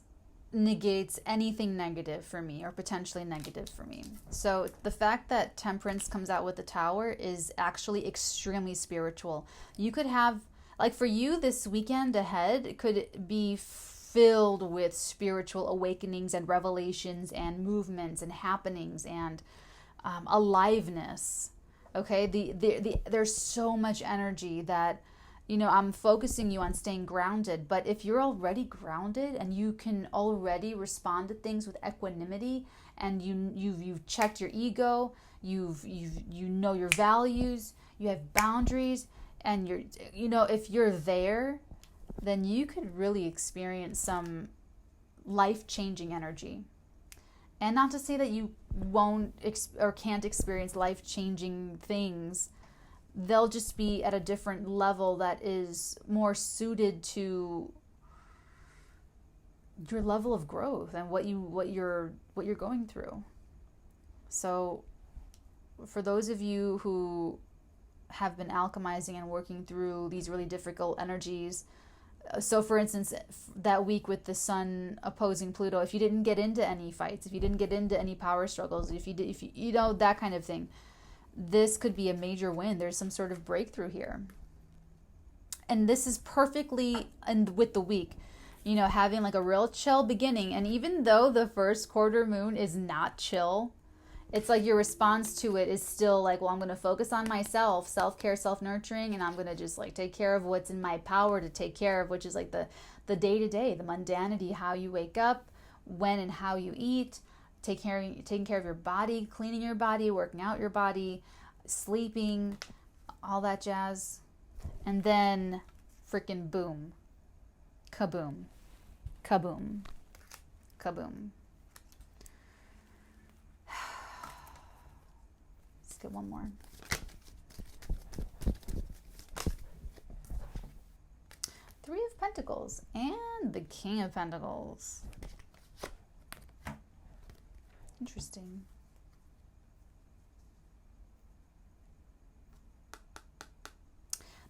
negates anything negative for me or potentially negative for me. So the fact that Temperance comes out with the Tower is actually extremely spiritual. You could have, like for you this weekend ahead could be filled with spiritual awakenings and revelations and movements and happenings and aliveness. Okay, there's so much energy that, you know, I'm focusing you on staying grounded, but if you're already grounded and you can already respond to things with equanimity and you've checked your ego, you know your values, you have boundaries, and if you're there, then you could really experience some life-changing energy. And not to say that you won't or can't experience life-changing things. They'll just be at a different level that is more suited to your level of growth and what you're going through. So for those of you who have been alchemizing and working through these really difficult energies, so for instance, that week with the sun opposing Pluto, if you didn't get into any fights, if you didn't get into any power struggles, if you know, that kind of thing, this could be a major win. There's some sort of breakthrough here. And this is perfectly with the week, you know, having like a real chill beginning. And even though the first quarter moon is not chill, it's like your response to it is still like, well, I'm going to focus on myself, self-care, self-nurturing, and I'm going to just like take care of what's in my power to take care of, which is like the day-to-day, the mundanity, how you wake up, when and how you eat, taking care of your body, cleaning your body, working out your body, sleeping, all that jazz. And then freaking boom. Kaboom. Kaboom. Kaboom. Let's get one more. Three of Pentacles and the King of Pentacles. Interesting.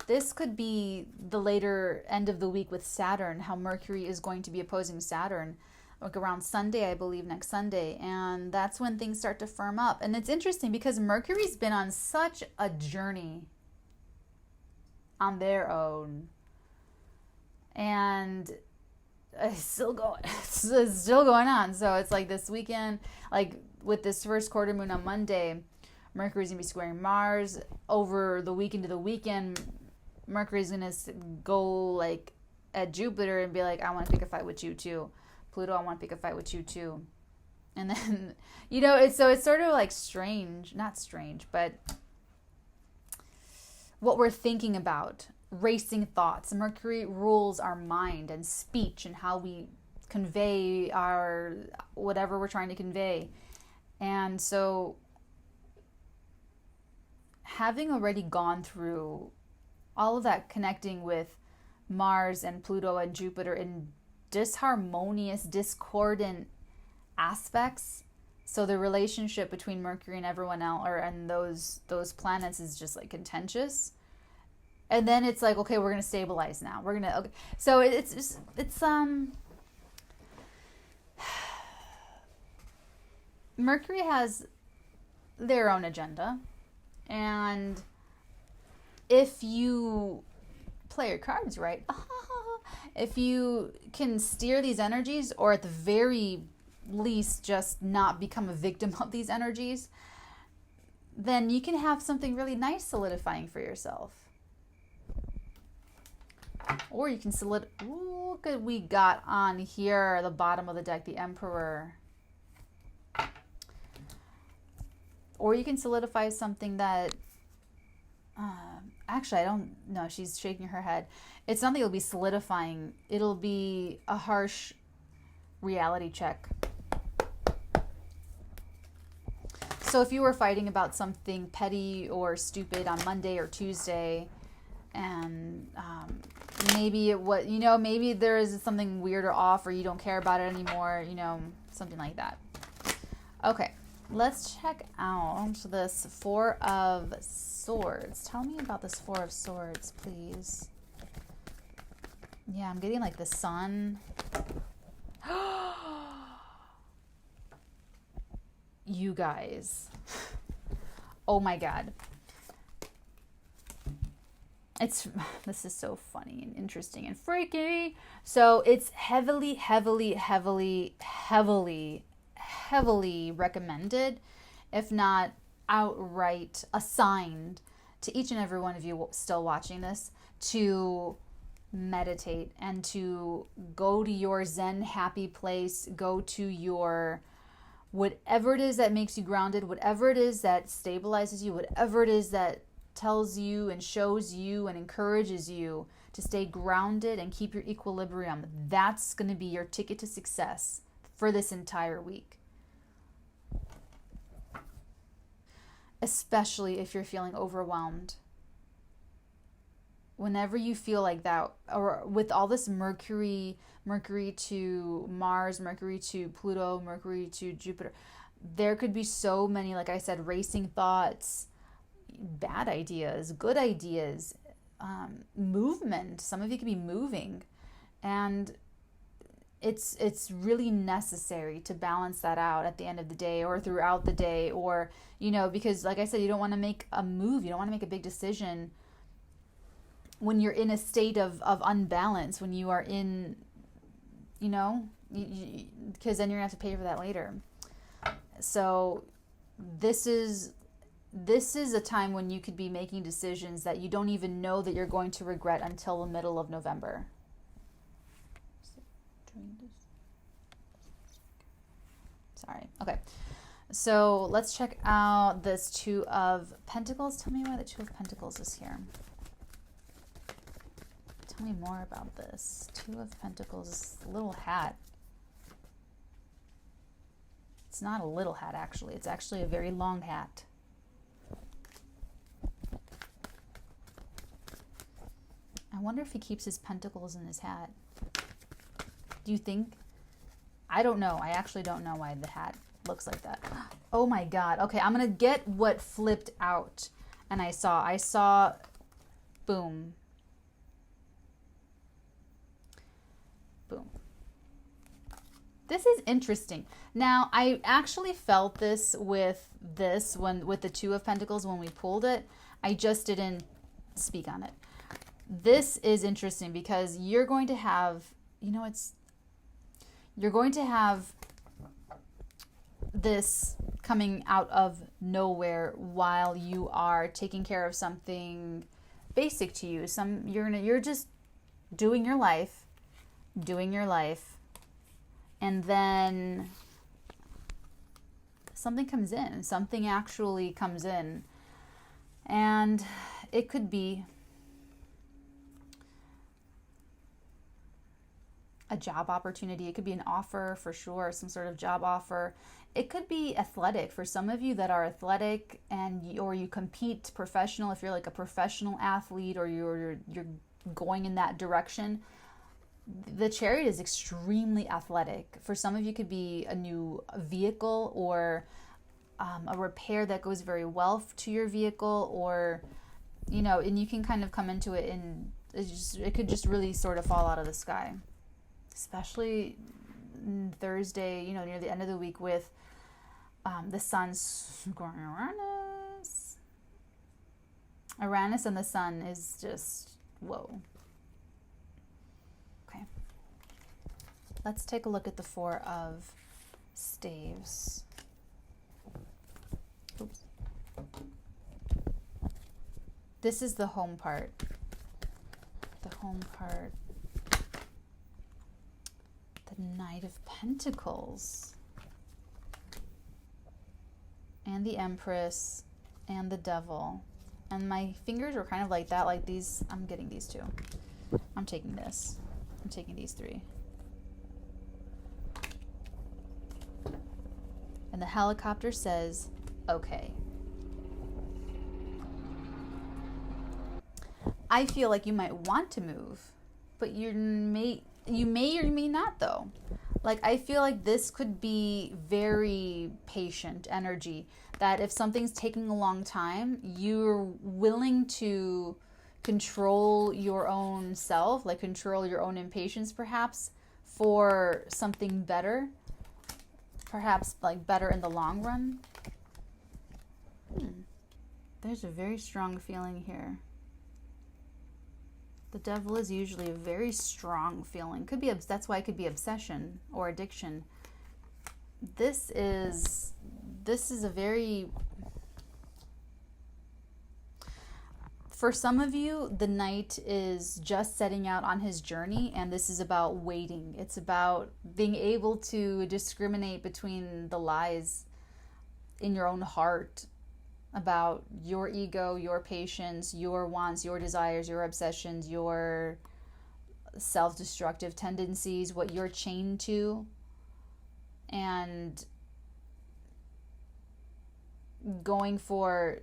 This could be the later end of the week with Saturn, how Mercury is going to be opposing Saturn like around Sunday, I believe, next Sunday. And that's when things start to firm up. And it's interesting because Mercury's been on such a journey on their own. And it's still going on. So it's like this weekend, like with this first quarter moon on Monday, Mercury's gonna be squaring Mars. Over the week into the weekend, Mercury's gonna go like at Jupiter and be like, I want to pick a fight with you too. Pluto, I want to pick a fight with you too. And then, you know, it's sort of like not strange, but what we're thinking about. Racing thoughts. Mercury rules our mind and speech and how we convey our whatever we're trying to convey. And so having already gone through all of that, connecting with Mars and Pluto and Jupiter in disharmonious, discordant aspects, so the relationship between Mercury and everyone else and those planets is just like contentious. And then it's like, okay, we're going to stabilize now. Okay. So it's Mercury has their own agenda. And if you play your cards right, if you can steer these energies, or at the very least just not become a victim of these energies, then you can have something really nice solidifying for yourself. Or you can look at we got on here, the bottom of the deck, the Emperor. Or you can solidify something that, actually, I don't know. She's shaking her head. It's something you'll be solidifying. It'll be a harsh reality check. So if you were fighting about something petty or stupid on Monday or Tuesday, and maybe it was, maybe there is something weird or off, or you don't care about it anymore, something like that. Okay, let's check out this Four of Swords. Tell me about this Four of Swords, please. Yeah, I'm getting like the Sun. You guys. Oh my God. This is so funny and interesting and freaky. So it's heavily recommended, if not outright assigned, to each and every one of you still watching this, to meditate and to go to your Zen happy place, go to your whatever it is that makes you grounded, whatever it is that stabilizes you, whatever it is that tells you and shows you and encourages you to stay grounded and keep your equilibrium. That's going to be your ticket to success for this entire week. Especially if you're feeling overwhelmed. Whenever you feel like that, or with all this Mercury to Mars, Mercury to Pluto, Mercury to Jupiter, there could be so many, like I said, racing thoughts, bad ideas, good ideas, movement. Some of you could be moving, and it's really necessary to balance that out at the end of the day or throughout the day, or because like I said, you don't want to make a move, you don't want to make a big decision when you're in a state of unbalance, when you are in, because then you're gonna have to pay for that later. So this is a time when you could be making decisions that you don't even know that you're going to regret until the middle of November. Sorry. Okay. So let's check out this Two of Pentacles. Tell me why the Two of Pentacles is here. Tell me more about this. Two of Pentacles, little hat. It's not a little hat, actually. It's actually a very long hat. I wonder if he keeps his pentacles in his hat. Do you think? I don't know. I actually don't know why the hat looks like that. Oh my God. Okay, I'm going to get what flipped out. And I saw, boom. Boom. This is interesting. Now, I actually felt this with the Two of Pentacles when we pulled it. I just didn't speak on it. This is interesting because you're going to have, you're going to have this coming out of nowhere while you are taking care of something basic to you. You're just doing your life, and then something comes in. Something actually comes in, and it could be a job opportunity. It could be an offer for sure, some sort of job offer. It could be athletic for some of you that are athletic, or you compete professional. If you're like a professional athlete, or you're going in that direction. The Chariot is extremely athletic. For some of you, could be a new vehicle, or a repair that goes very well to your vehicle, or and you can kind of come into it, and it could just really sort of fall out of the sky, especially Thursday, near the end of the week, with the Sun's going Uranus and the Sun is just whoa. Okay. Let's take a look at the Four of Staves. Oops. This is the home part. The home part. The Knight of Pentacles. And the Empress. And the Devil. And my fingers were kind of like that, like these. I'm getting these two. I'm taking this. I'm taking these three. And the helicopter says, okay. I feel like you might want to move, but you may or may not though. Like, I feel like this could be very patient energy, that if something's taking a long time, you're willing to control your own self, like control your own impatience perhaps, for something better, perhaps like better in the long run. There's a very strong feeling here. The Devil is usually a very strong feeling. Could be, that's why it could be obsession or addiction. This is a very, for some of you, the Knight is just setting out on his journey, and this is about waiting. It's about being able to discriminate between the lies in your own heart about your ego, your patience, your wants, your desires, your obsessions, your self-destructive tendencies, what you're chained to, and going for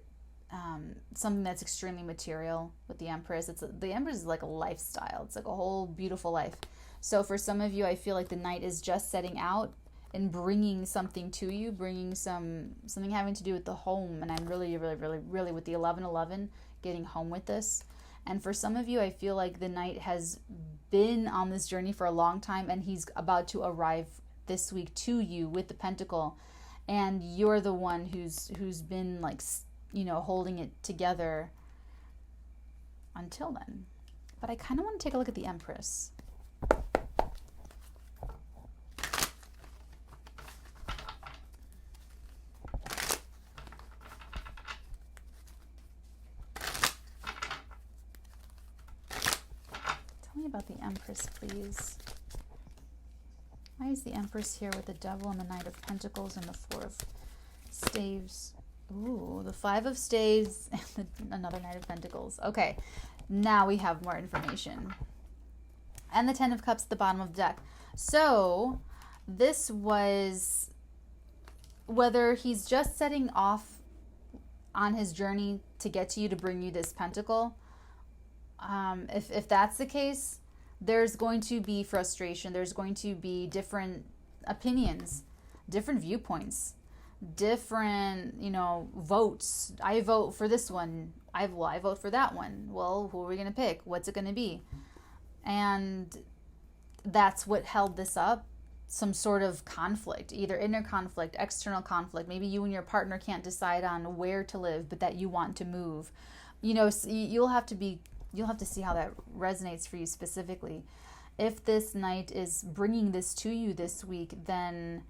something that's extremely material with the Empress. The Empress is like a lifestyle. It's like a whole beautiful life. So for some of you, I feel like the Knight is just setting out and bringing something to you, bringing something having to do with the home. And I'm really with the 1111 getting home with this. And for some of you, I feel like the Knight has been on this journey for a long time, and he's about to arrive this week to you with the Pentacle, and you're the one who's been like, you know, holding it together until then. But I kind of want to take a look at the Empress. Tell me about the Empress, please. Why is the Empress here with the Devil and the Knight of Pentacles and the Four of Staves? Ooh, the Five of Staves and another Knight of Pentacles. Okay, now we have more information. And the Ten of Cups at the bottom of the deck. So this was, whether he's just setting off on his journey to get to you, to bring you this Pentacle, if that's the case, there's going to be frustration. There's going to be different opinions, different viewpoints, different, you know, votes. I vote for this one. I vote for that one. Well, who are we going to pick? What's it going to be? And that's what held this up. Some sort of conflict, either inner conflict, external conflict. Maybe you and your partner can't decide on where to live, but that you want to move. You know, you'll have to see how that resonates for you specifically. If this Knight is bringing this to you this week, then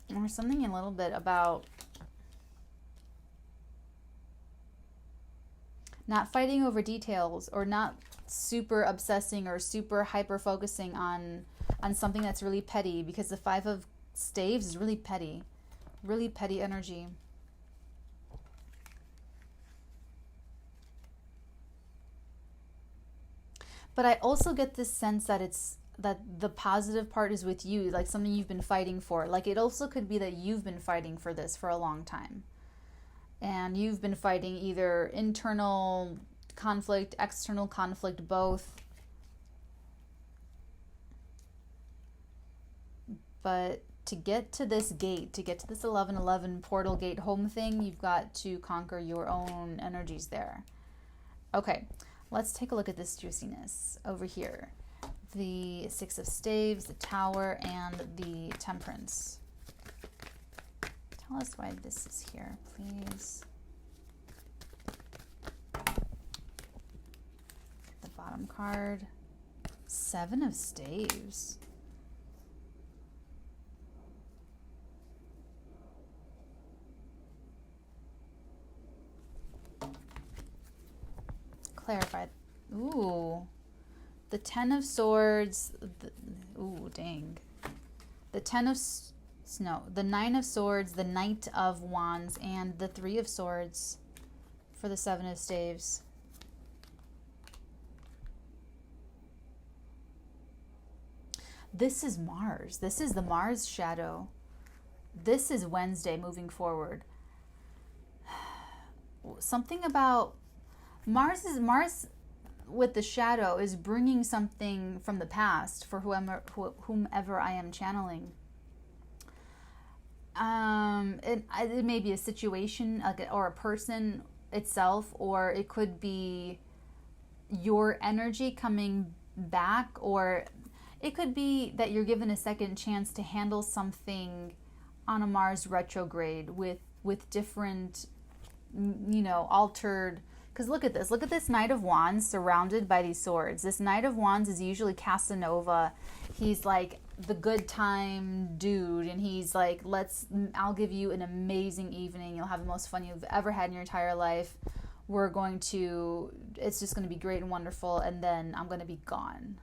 there's something a little bit about not fighting over details, or not super obsessing or super hyper focusing on something that's really petty, because the Five of Staves is really petty energy. But I also get this sense that that the positive part is with you, like something you've been fighting for. Like, it also could be that you've been fighting for this for a long time. And you've been fighting either internal conflict, external conflict, both. But to get to this gate, to get to this 1111 portal gate home thing, you've got to conquer your own energies there. Okay, let's take a look at this juiciness over here. The Six of Staves, the Tower, and the Temperance. Tell us why this is here, please. The bottom card. Seven of Staves. Clarify. Ooh. The Ten of Swords. Ooh, dang. The the Nine of Swords, the Knight of Wands, and the Three of Swords for the Seven of Staves. This is Mars. This is the Mars shadow. This is Wednesday moving forward. Something about Mars with the shadow is bringing something from the past for whomever I am channeling. It may be a situation or a person itself, or it could be your energy coming back, or it could be that you're given a second chance to handle something on a Mars retrograde with different, altered. Because look at this Knight of Wands surrounded by these swords. This Knight of Wands is usually Casanova. He's like the good time dude, and he's like, I'll give you an amazing evening. You'll have the most fun you've ever had in your entire life. It's just going to be great and wonderful, and then I'm going to be gone.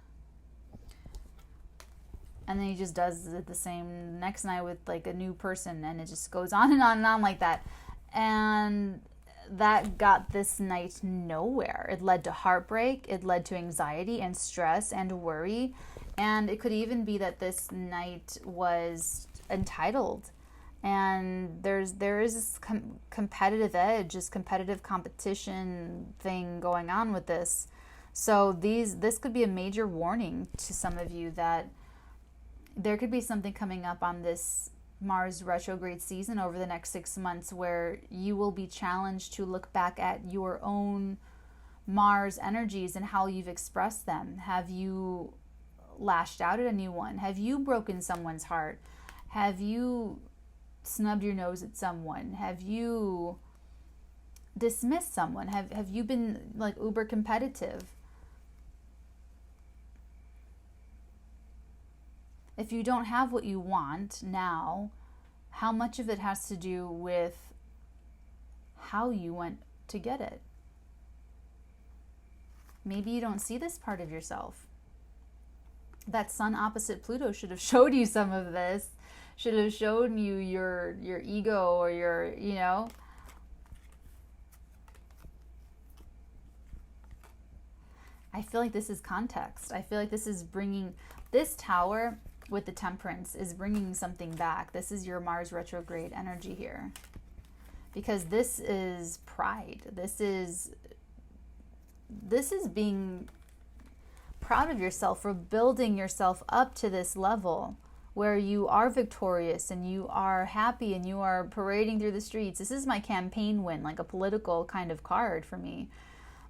And then he just does it the same next night with like a new person, and it just goes on and on and on like that. And that got this night nowhere. It led to heartbreak. It led to anxiety and stress and worry. And it could even be that this night was entitled. And there is this competitive edge, this competitive competition thing going on with this. So this could be a major warning to some of you that there could be something coming up on this Mars retrograde season over the next 6 months where you will be challenged to look back at your own Mars energies and how you've expressed them. Have you lashed out at anyone? Have you broken someone's heart? Have you snubbed your nose at someone? Have you dismissed someone? Have you been like uber competitive? If you don't have what you want now, how much of it has to do with how you went to get it? Maybe you don't see this part of yourself. That Sun opposite Pluto should have showed you some of this, should have shown you your ego or your, I feel like this is context. I feel like this is bringing, this Tower with the Temperance is bringing something back. This is your Mars retrograde energy here. Because this is pride. This is being proud of yourself for building yourself up to this level where you are victorious and you are happy and you are parading through the streets. This is my campaign win, like a political kind of card for me,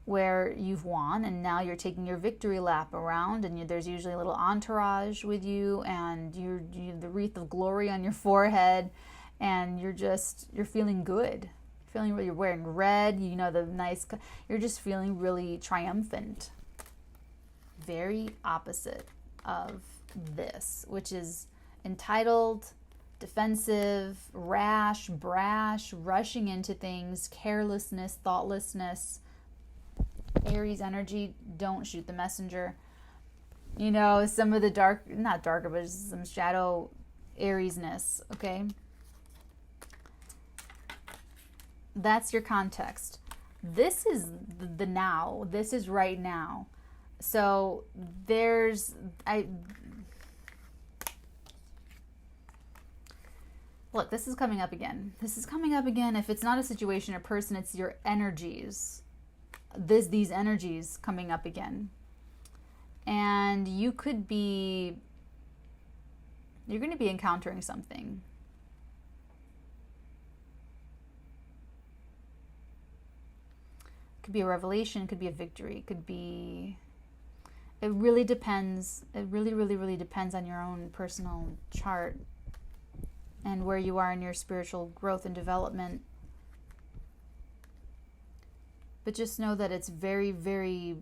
where you've won and now you're taking your victory lap around, and there's usually a little entourage with you, and you the wreath of glory on your forehead, and you're feeling good. You're wearing red, you're just feeling really triumphant. Very opposite of this, which is entitled, defensive, rash, brash, rushing into things, carelessness, thoughtlessness. Aries energy, don't shoot the messenger. Some of the not darker, but some shadow Ariesness, okay? That's your context. This is the now. This is right now. So look, this is coming up again. If it's not a situation or person, it's your energies. These energies coming up again. And you're going to be encountering something. Could be a revelation, could be a victory, it really depends. It really, really, really depends on your own personal chart and where you are in your spiritual growth and development. But just know that it's very, very,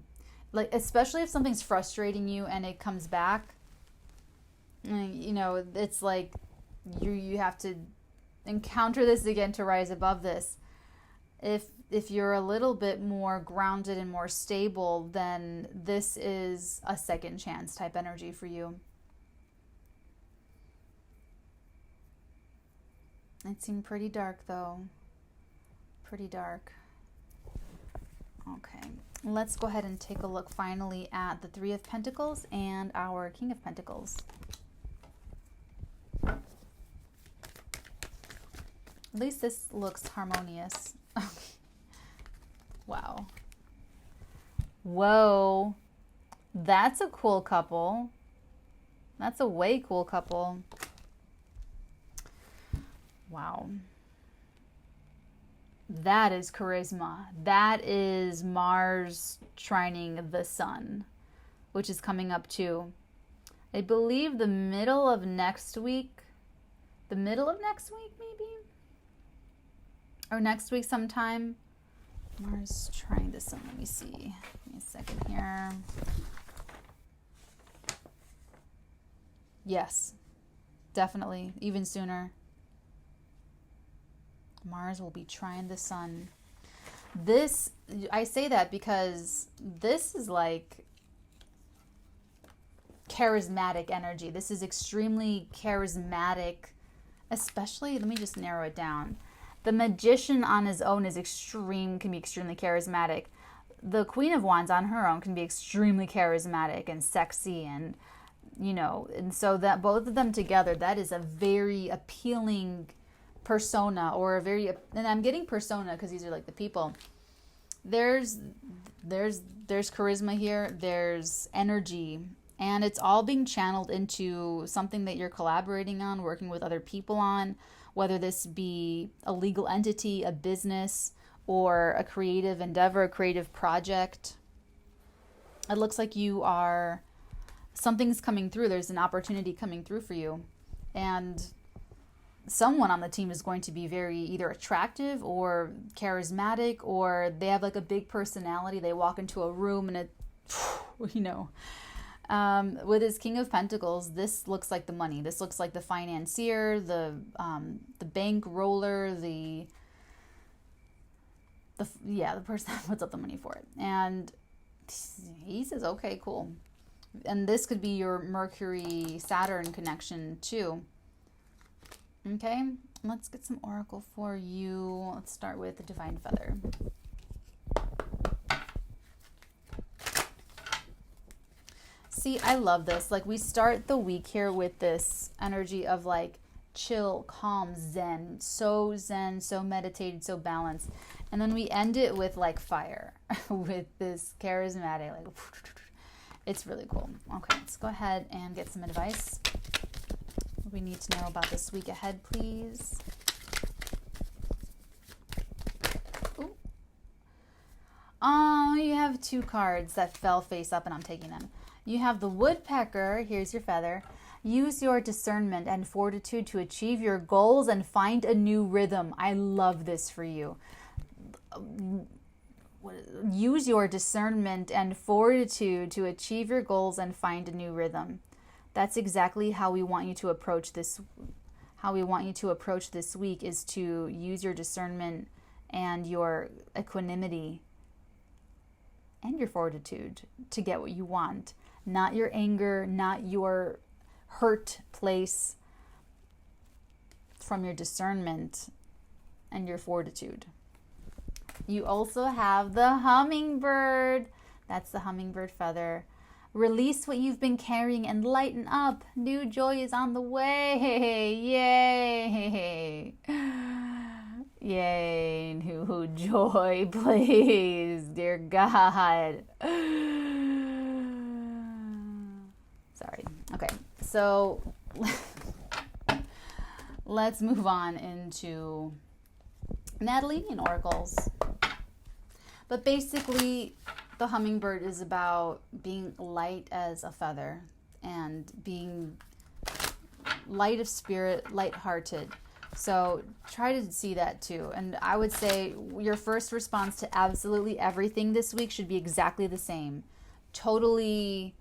like, especially if something's frustrating you and it comes back, you know, it's like you have to encounter this again to rise above this. If you're a little bit more grounded and more stable, then this is a second chance type energy for you. It seemed pretty dark though. Pretty dark. Okay, let's go ahead and take a look finally at the Three of Pentacles and our King of Pentacles. At least this looks harmonious. Wow. Whoa. That's a cool couple. That's a way cool couple. Wow. That is charisma. That is Mars trining the sun, which is coming up too. I believe the middle of next week. The middle of next week, maybe? Or next week sometime. Mars trying the sun. Let me see. Give me a second here. Yes. Definitely. Even sooner. Mars will be trying the sun. This, I say that because this is like charismatic energy. This is extremely charismatic, especially, let me just narrow it down. The Magician on his own is can be extremely charismatic. The Queen of Wands on her own can be extremely charismatic and sexy, and, you know, and so that both of them together, that is a very appealing persona, or a very, and I'm getting persona because these are like the people. There's charisma here, there's energy, and it's all being channeled into something that you're collaborating on, working with other people on, whether this be a legal entity, a business, or a creative endeavor, a creative project. It looks like something's coming through. There's an opportunity coming through for you, and someone on the team is going to be very either attractive or charismatic, or they have like a big personality. They walk into a room and it, you know, with his King of Pentacles, this looks like the money. This looks like the financier, the bank roller, the person that puts up the money for it. And he says, okay, cool. And this could be your Mercury Saturn connection too. Okay, let's get some oracle for you. Let's start with the Divine Feather. See, I love this. Like, we start the week here with this energy of like chill, calm, zen, so meditated, so balanced. And then we end it with like fire, with this charismatic, like, it's really cool. Okay, let's go ahead and get some advice. What we need to know about this week ahead, please. Ooh. Oh, you have two cards that fell face up and I'm taking them. You have the Woodpecker. Here's your feather. Use your discernment and fortitude to achieve your goals and find a new rhythm. I love this for you. Use your discernment and fortitude to achieve your goals and find a new rhythm. That's exactly how we want you to approach this. How we want you to approach this week is to use your discernment and your equanimity and your fortitude to get what you want. Not your anger, not your hurt place, from your discernment and your fortitude. You also have the Hummingbird. That's the Hummingbird feather. Release what you've been carrying and lighten up. New joy is on the way. Yay. Yay. New joy, please. Dear God. Sorry. Okay. So let's move on into Natalee and oracles. But basically, the Hummingbird is about being light as a feather and being light of spirit, lighthearted. So try to see that too. And I would say your first response to absolutely everything this week should be exactly the same. totally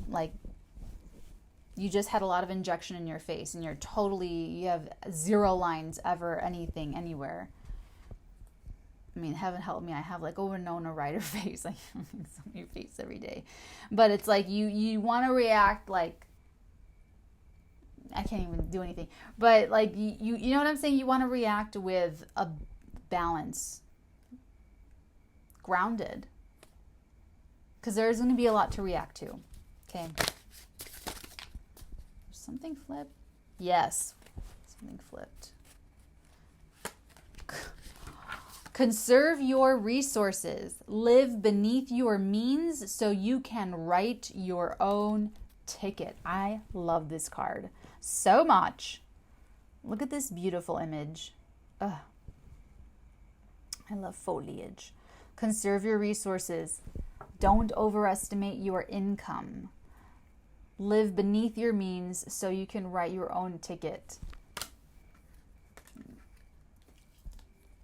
like you just had a lot of injection in your face and you have zero lines ever, anything, anywhere. I mean, heaven help me, I have like Winona Ryder face. Like so many face every day. But it's like you want to react like, I can't even do anything. But like you know what I'm saying? You want to react with a balance, grounded. Because there's going to be a lot to react to. Okay. Something flipped? Yes. Something flipped. Conserve your resources. Live beneath your means so you can write your own ticket. I love this card so much. Look at this beautiful image. Ugh. I love foliage. Conserve your resources. Don't overestimate your income. Live beneath your means so you can write your own ticket.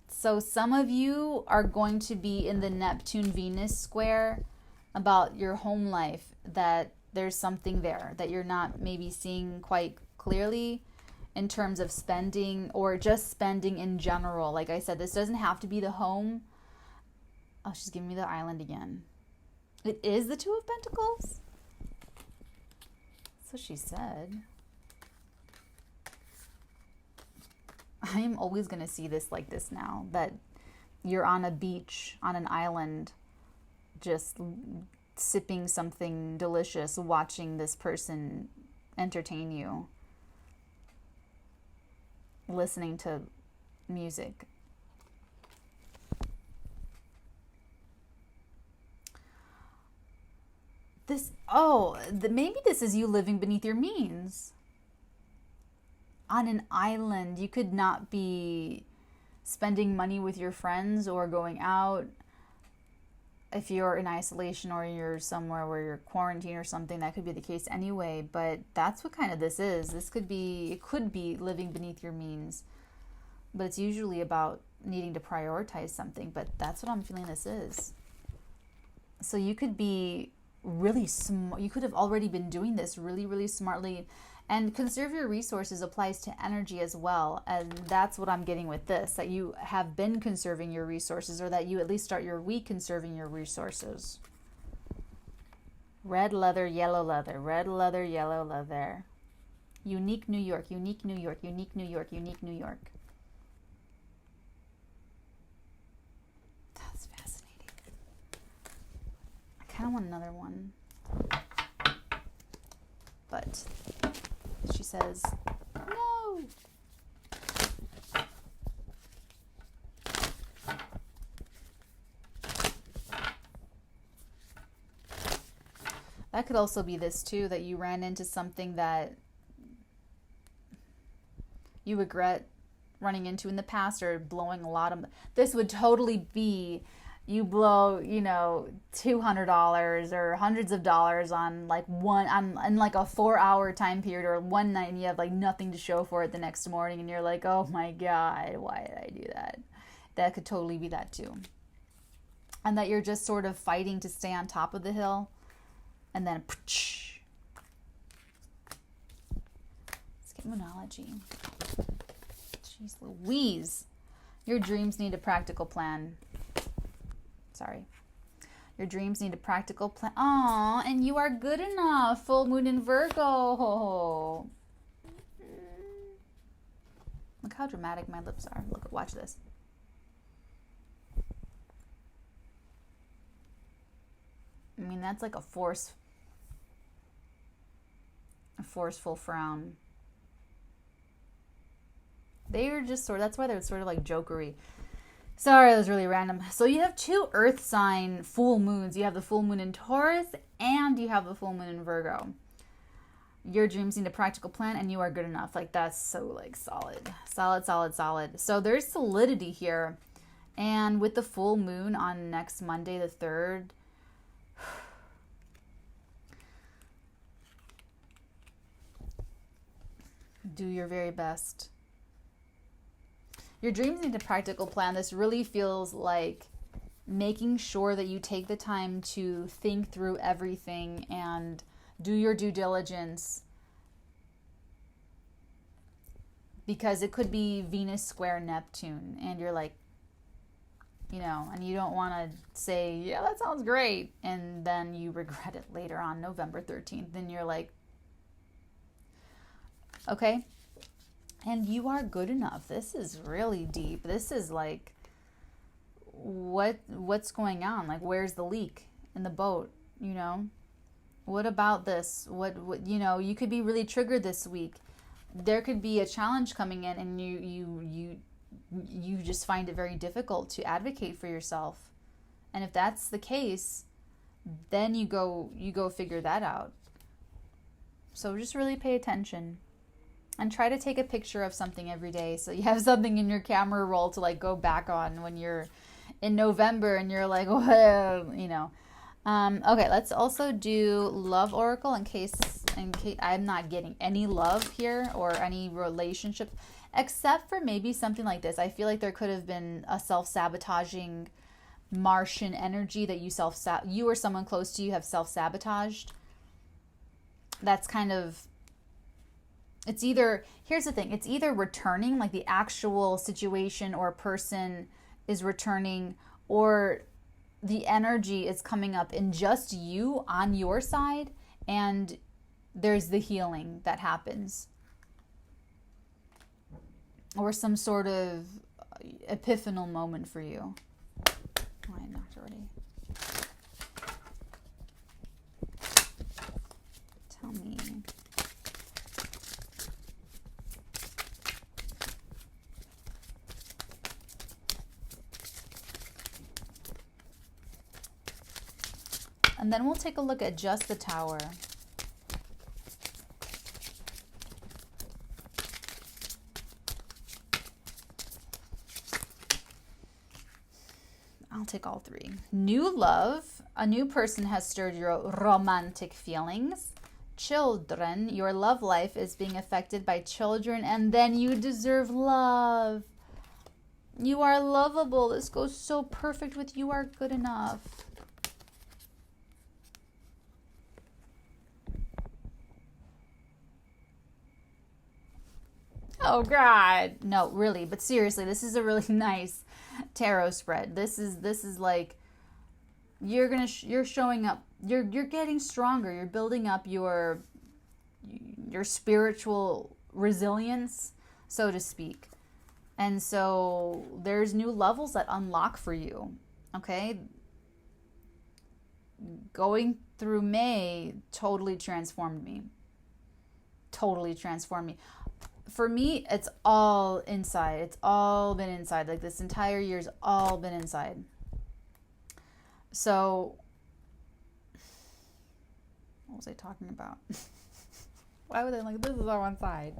So some of you are going to be in the Neptune-Venus square about your home life, that there's something there that you're not maybe seeing quite clearly in terms of spending or just spending in general. Like I said, this doesn't have to be the home. Oh, she's giving me the Island again. It is the Two of Pentacles? That's what she said. I am always going to see this like this now, that you're on a beach, on an island, just sipping something delicious, watching this person entertain you, listening to music. Maybe this is you living beneath your means. On an island, you could not be spending money with your friends or going out. If you're in isolation or you're somewhere where you're quarantined or something, that could be the case anyway. But that's what kind of this is. It could be living beneath your means. But it's usually about needing to prioritize something. But that's what I'm feeling this is. So you could be really smart. You could have already been doing this really, really smartly. And conserve your resources applies to energy as well. And that's what I'm getting with this, that you have been conserving your resources, or that you at least start your week conserving your resources. Red leather, yellow leather, red leather, yellow leather. Unique New York, unique New York, unique New York, unique New York. That's fascinating. I kind of want another one. But she says, no. That could also be this too, that you ran into something that you regret running into in the past, or blowing a lot of. This would totally be you blow, $200 or hundreds of dollars on like in like a 4-hour time period, or one night, and you have like nothing to show for it the next morning, and you're like, oh my God, why did I do that? That could totally be that too. And that you're just sort of fighting to stay on top of the hill, and then let's get Moonology. Jeez Louise. Your dreams need a practical plan. Sorry. Your dreams need a practical plan. Aw, and you are good enough. Full moon in Virgo. Look how dramatic my lips are. Look, watch this. I mean, that's like a forceful frown. They are just that's why they're sort of like jokery. Sorry, that was really random. So you have 2 earth sign full moons. You have the full moon in Taurus and you have the full moon in Virgo. Your dreams need a practical plan, and you are good enough. Like, that's so like solid. Solid. So there's solidity here. And with the full moon on next Monday, the 3rd, do your very best. Your dreams need a practical plan. This really feels like making sure that you take the time to think through everything and do your due diligence, because it could be Venus square Neptune and you're like, and you don't want to say, yeah, that sounds great, and then you regret it later on November 13th, and you're like, okay, and you are good enough. This is really deep. This is like, what's going on? Like, where's the leak in the boat? What about this? What you could be really triggered this week. There could be a challenge coming in, and you just find it very difficult to advocate for yourself. And if that's the case, then you go figure that out. So just really pay attention and try to take a picture of something every day, so you have something in your camera roll to like go back on when you're in November and you're like, well, Okay, let's also do love oracle in case I'm not getting any love here or any relationship, except for maybe something like this. I feel like there could have been a self-sabotaging Martian energy that you or someone close to you have self-sabotaged. That's kind of, here's the thing, it's either returning, like the actual situation or person is returning, or the energy is coming up in just you on your side, and there's the healing that happens. Or some sort of epiphanal moment for you. Oh, I knocked already. Tell me. And then we'll take a look at just the Tower. I'll take all three. New love. A new person has stirred your romantic feelings. Children. Your love life is being affected by children, and then you deserve love. You are lovable. This goes so perfect with you are good enough. Oh God, no, really, but seriously, this is a really nice tarot spread. This is like, you're showing up, you're getting stronger, you're building up your spiritual resilience, so to speak. And so there's new levels that unlock for you. Okay? Going through May totally transformed me. For me, it's all inside. It's all been inside. Like this entire year's all been inside. So, what was I talking about? Why would I like, this is all one side?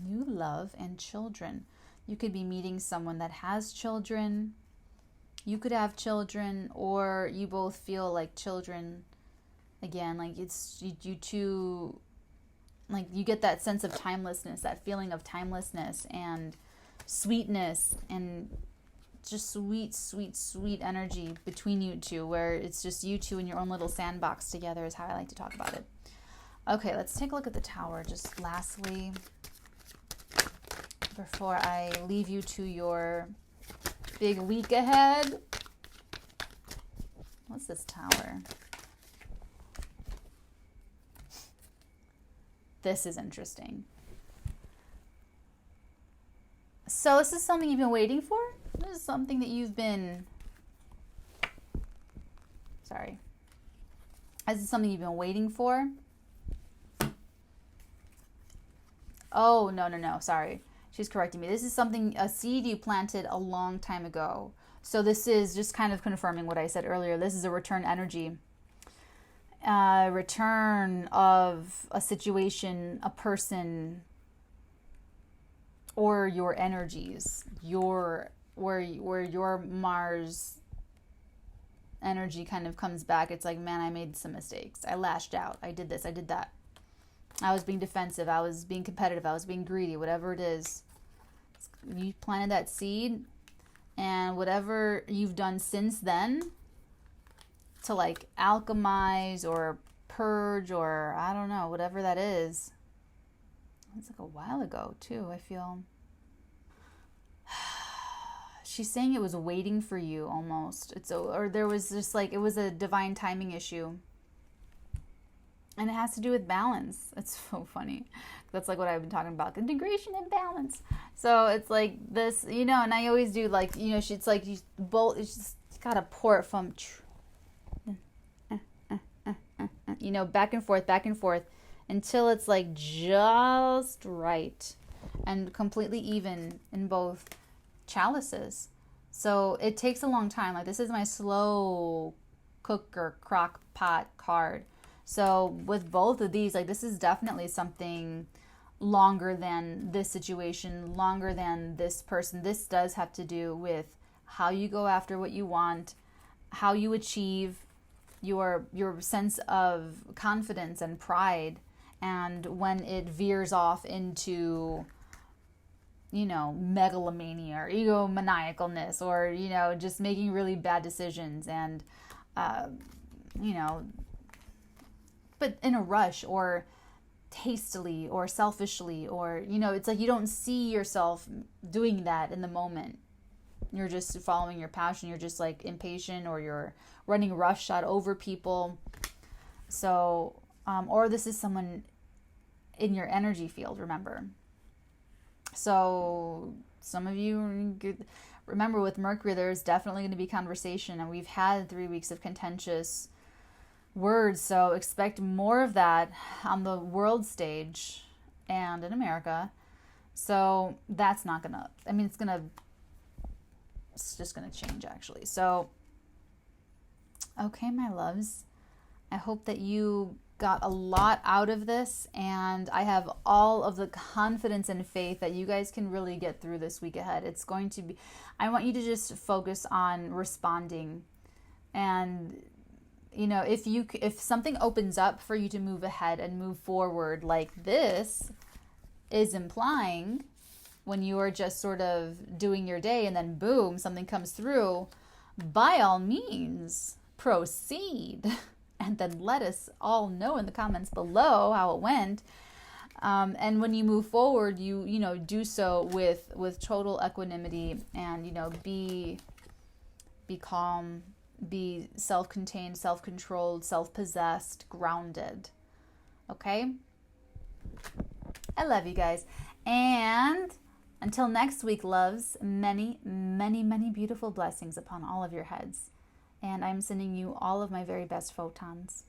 New love and children. You could be meeting someone that has children. You could have children, or you both feel like children. Again, like it's you two, like you get that sense of timelessness, that feeling of timelessness and sweetness, and just sweet, sweet, sweet energy between you two, where it's just you two in your own little sandbox together is how I like to talk about it. Okay, let's take a look at the Tower just lastly before I leave you to your big week ahead. What's this Tower? This is interesting. So this is something you've been waiting for? This is something that you've been... Sorry. This is something you've been waiting for? Oh, no. Sorry. She's correcting me. This is something, a seed you planted a long time ago. So this is just kind of confirming what I said earlier. This is a return energy. Return of a situation, a person, or your energies, where your Mars energy kind of comes back. It's like, man, I made some mistakes. I lashed out. I did this. I did that. I was being defensive. I was being competitive. I was being greedy, whatever it is. You planted that seed, and whatever you've done since then to like alchemize or purge or I don't know, whatever that is. It's like a while ago too, I feel. She's saying it was waiting for you almost. Or there was just like, it was a divine timing issue. And it has to do with balance. It's so funny. That's like what I've been talking about. Integration and balance. So it's like this, you know, and I always do like, you know, it's like you both, it's just gotta pour it from, you know, back and forth until it's like just right and completely even in both chalices. So it takes a long time. Like this is my slow cooker crock pot card. So with both of these, like this is definitely something longer than this situation, longer than this person. This does have to do with how you go after what you want, how you achieve your sense of confidence and pride, and when it veers off into, you know, megalomania or egomaniacalness, or, you know, just making really bad decisions and, you know, but in a rush or hastily or selfishly, or, you know, it's like you don't see yourself doing that in the moment. You're just following your passion. You're just like impatient, or you're running roughshod over people. So, or this is someone in your energy field, remember. So some of you remember with Mercury, there's definitely going to be conversation, and we've had 3 weeks of contentious words. So expect more of that on the world stage and in America. So that's not going to, I mean, it's just going to change actually. So, okay, my loves, I hope that you got a lot out of this, and I have all of the confidence and faith that you guys can really get through this week ahead. It's going to be, I want you to just focus on responding. And, you know, if something opens up for you to move ahead and move forward, like this is implying, when you are just sort of doing your day and then boom, something comes through, by all means, proceed. And then let us all know in the comments below how it went. And when you move forward, you know, do so with total equanimity, and, you know, be calm, be self-contained, self-controlled, self-possessed, grounded. Okay? I love you guys. And until next week, loves, many, many, many beautiful blessings upon all of your heads. And I'm sending you all of my very best photons.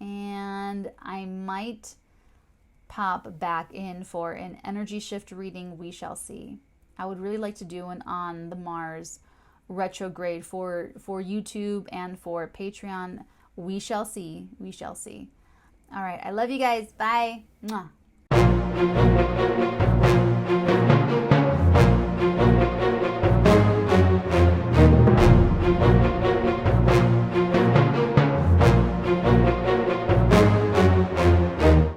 And I might pop back in for an energy shift reading. We shall see. I would really like to do one on the Mars retrograde for YouTube and for Patreon. We shall see. We shall see. All right. I love you guys. Bye. Mwah.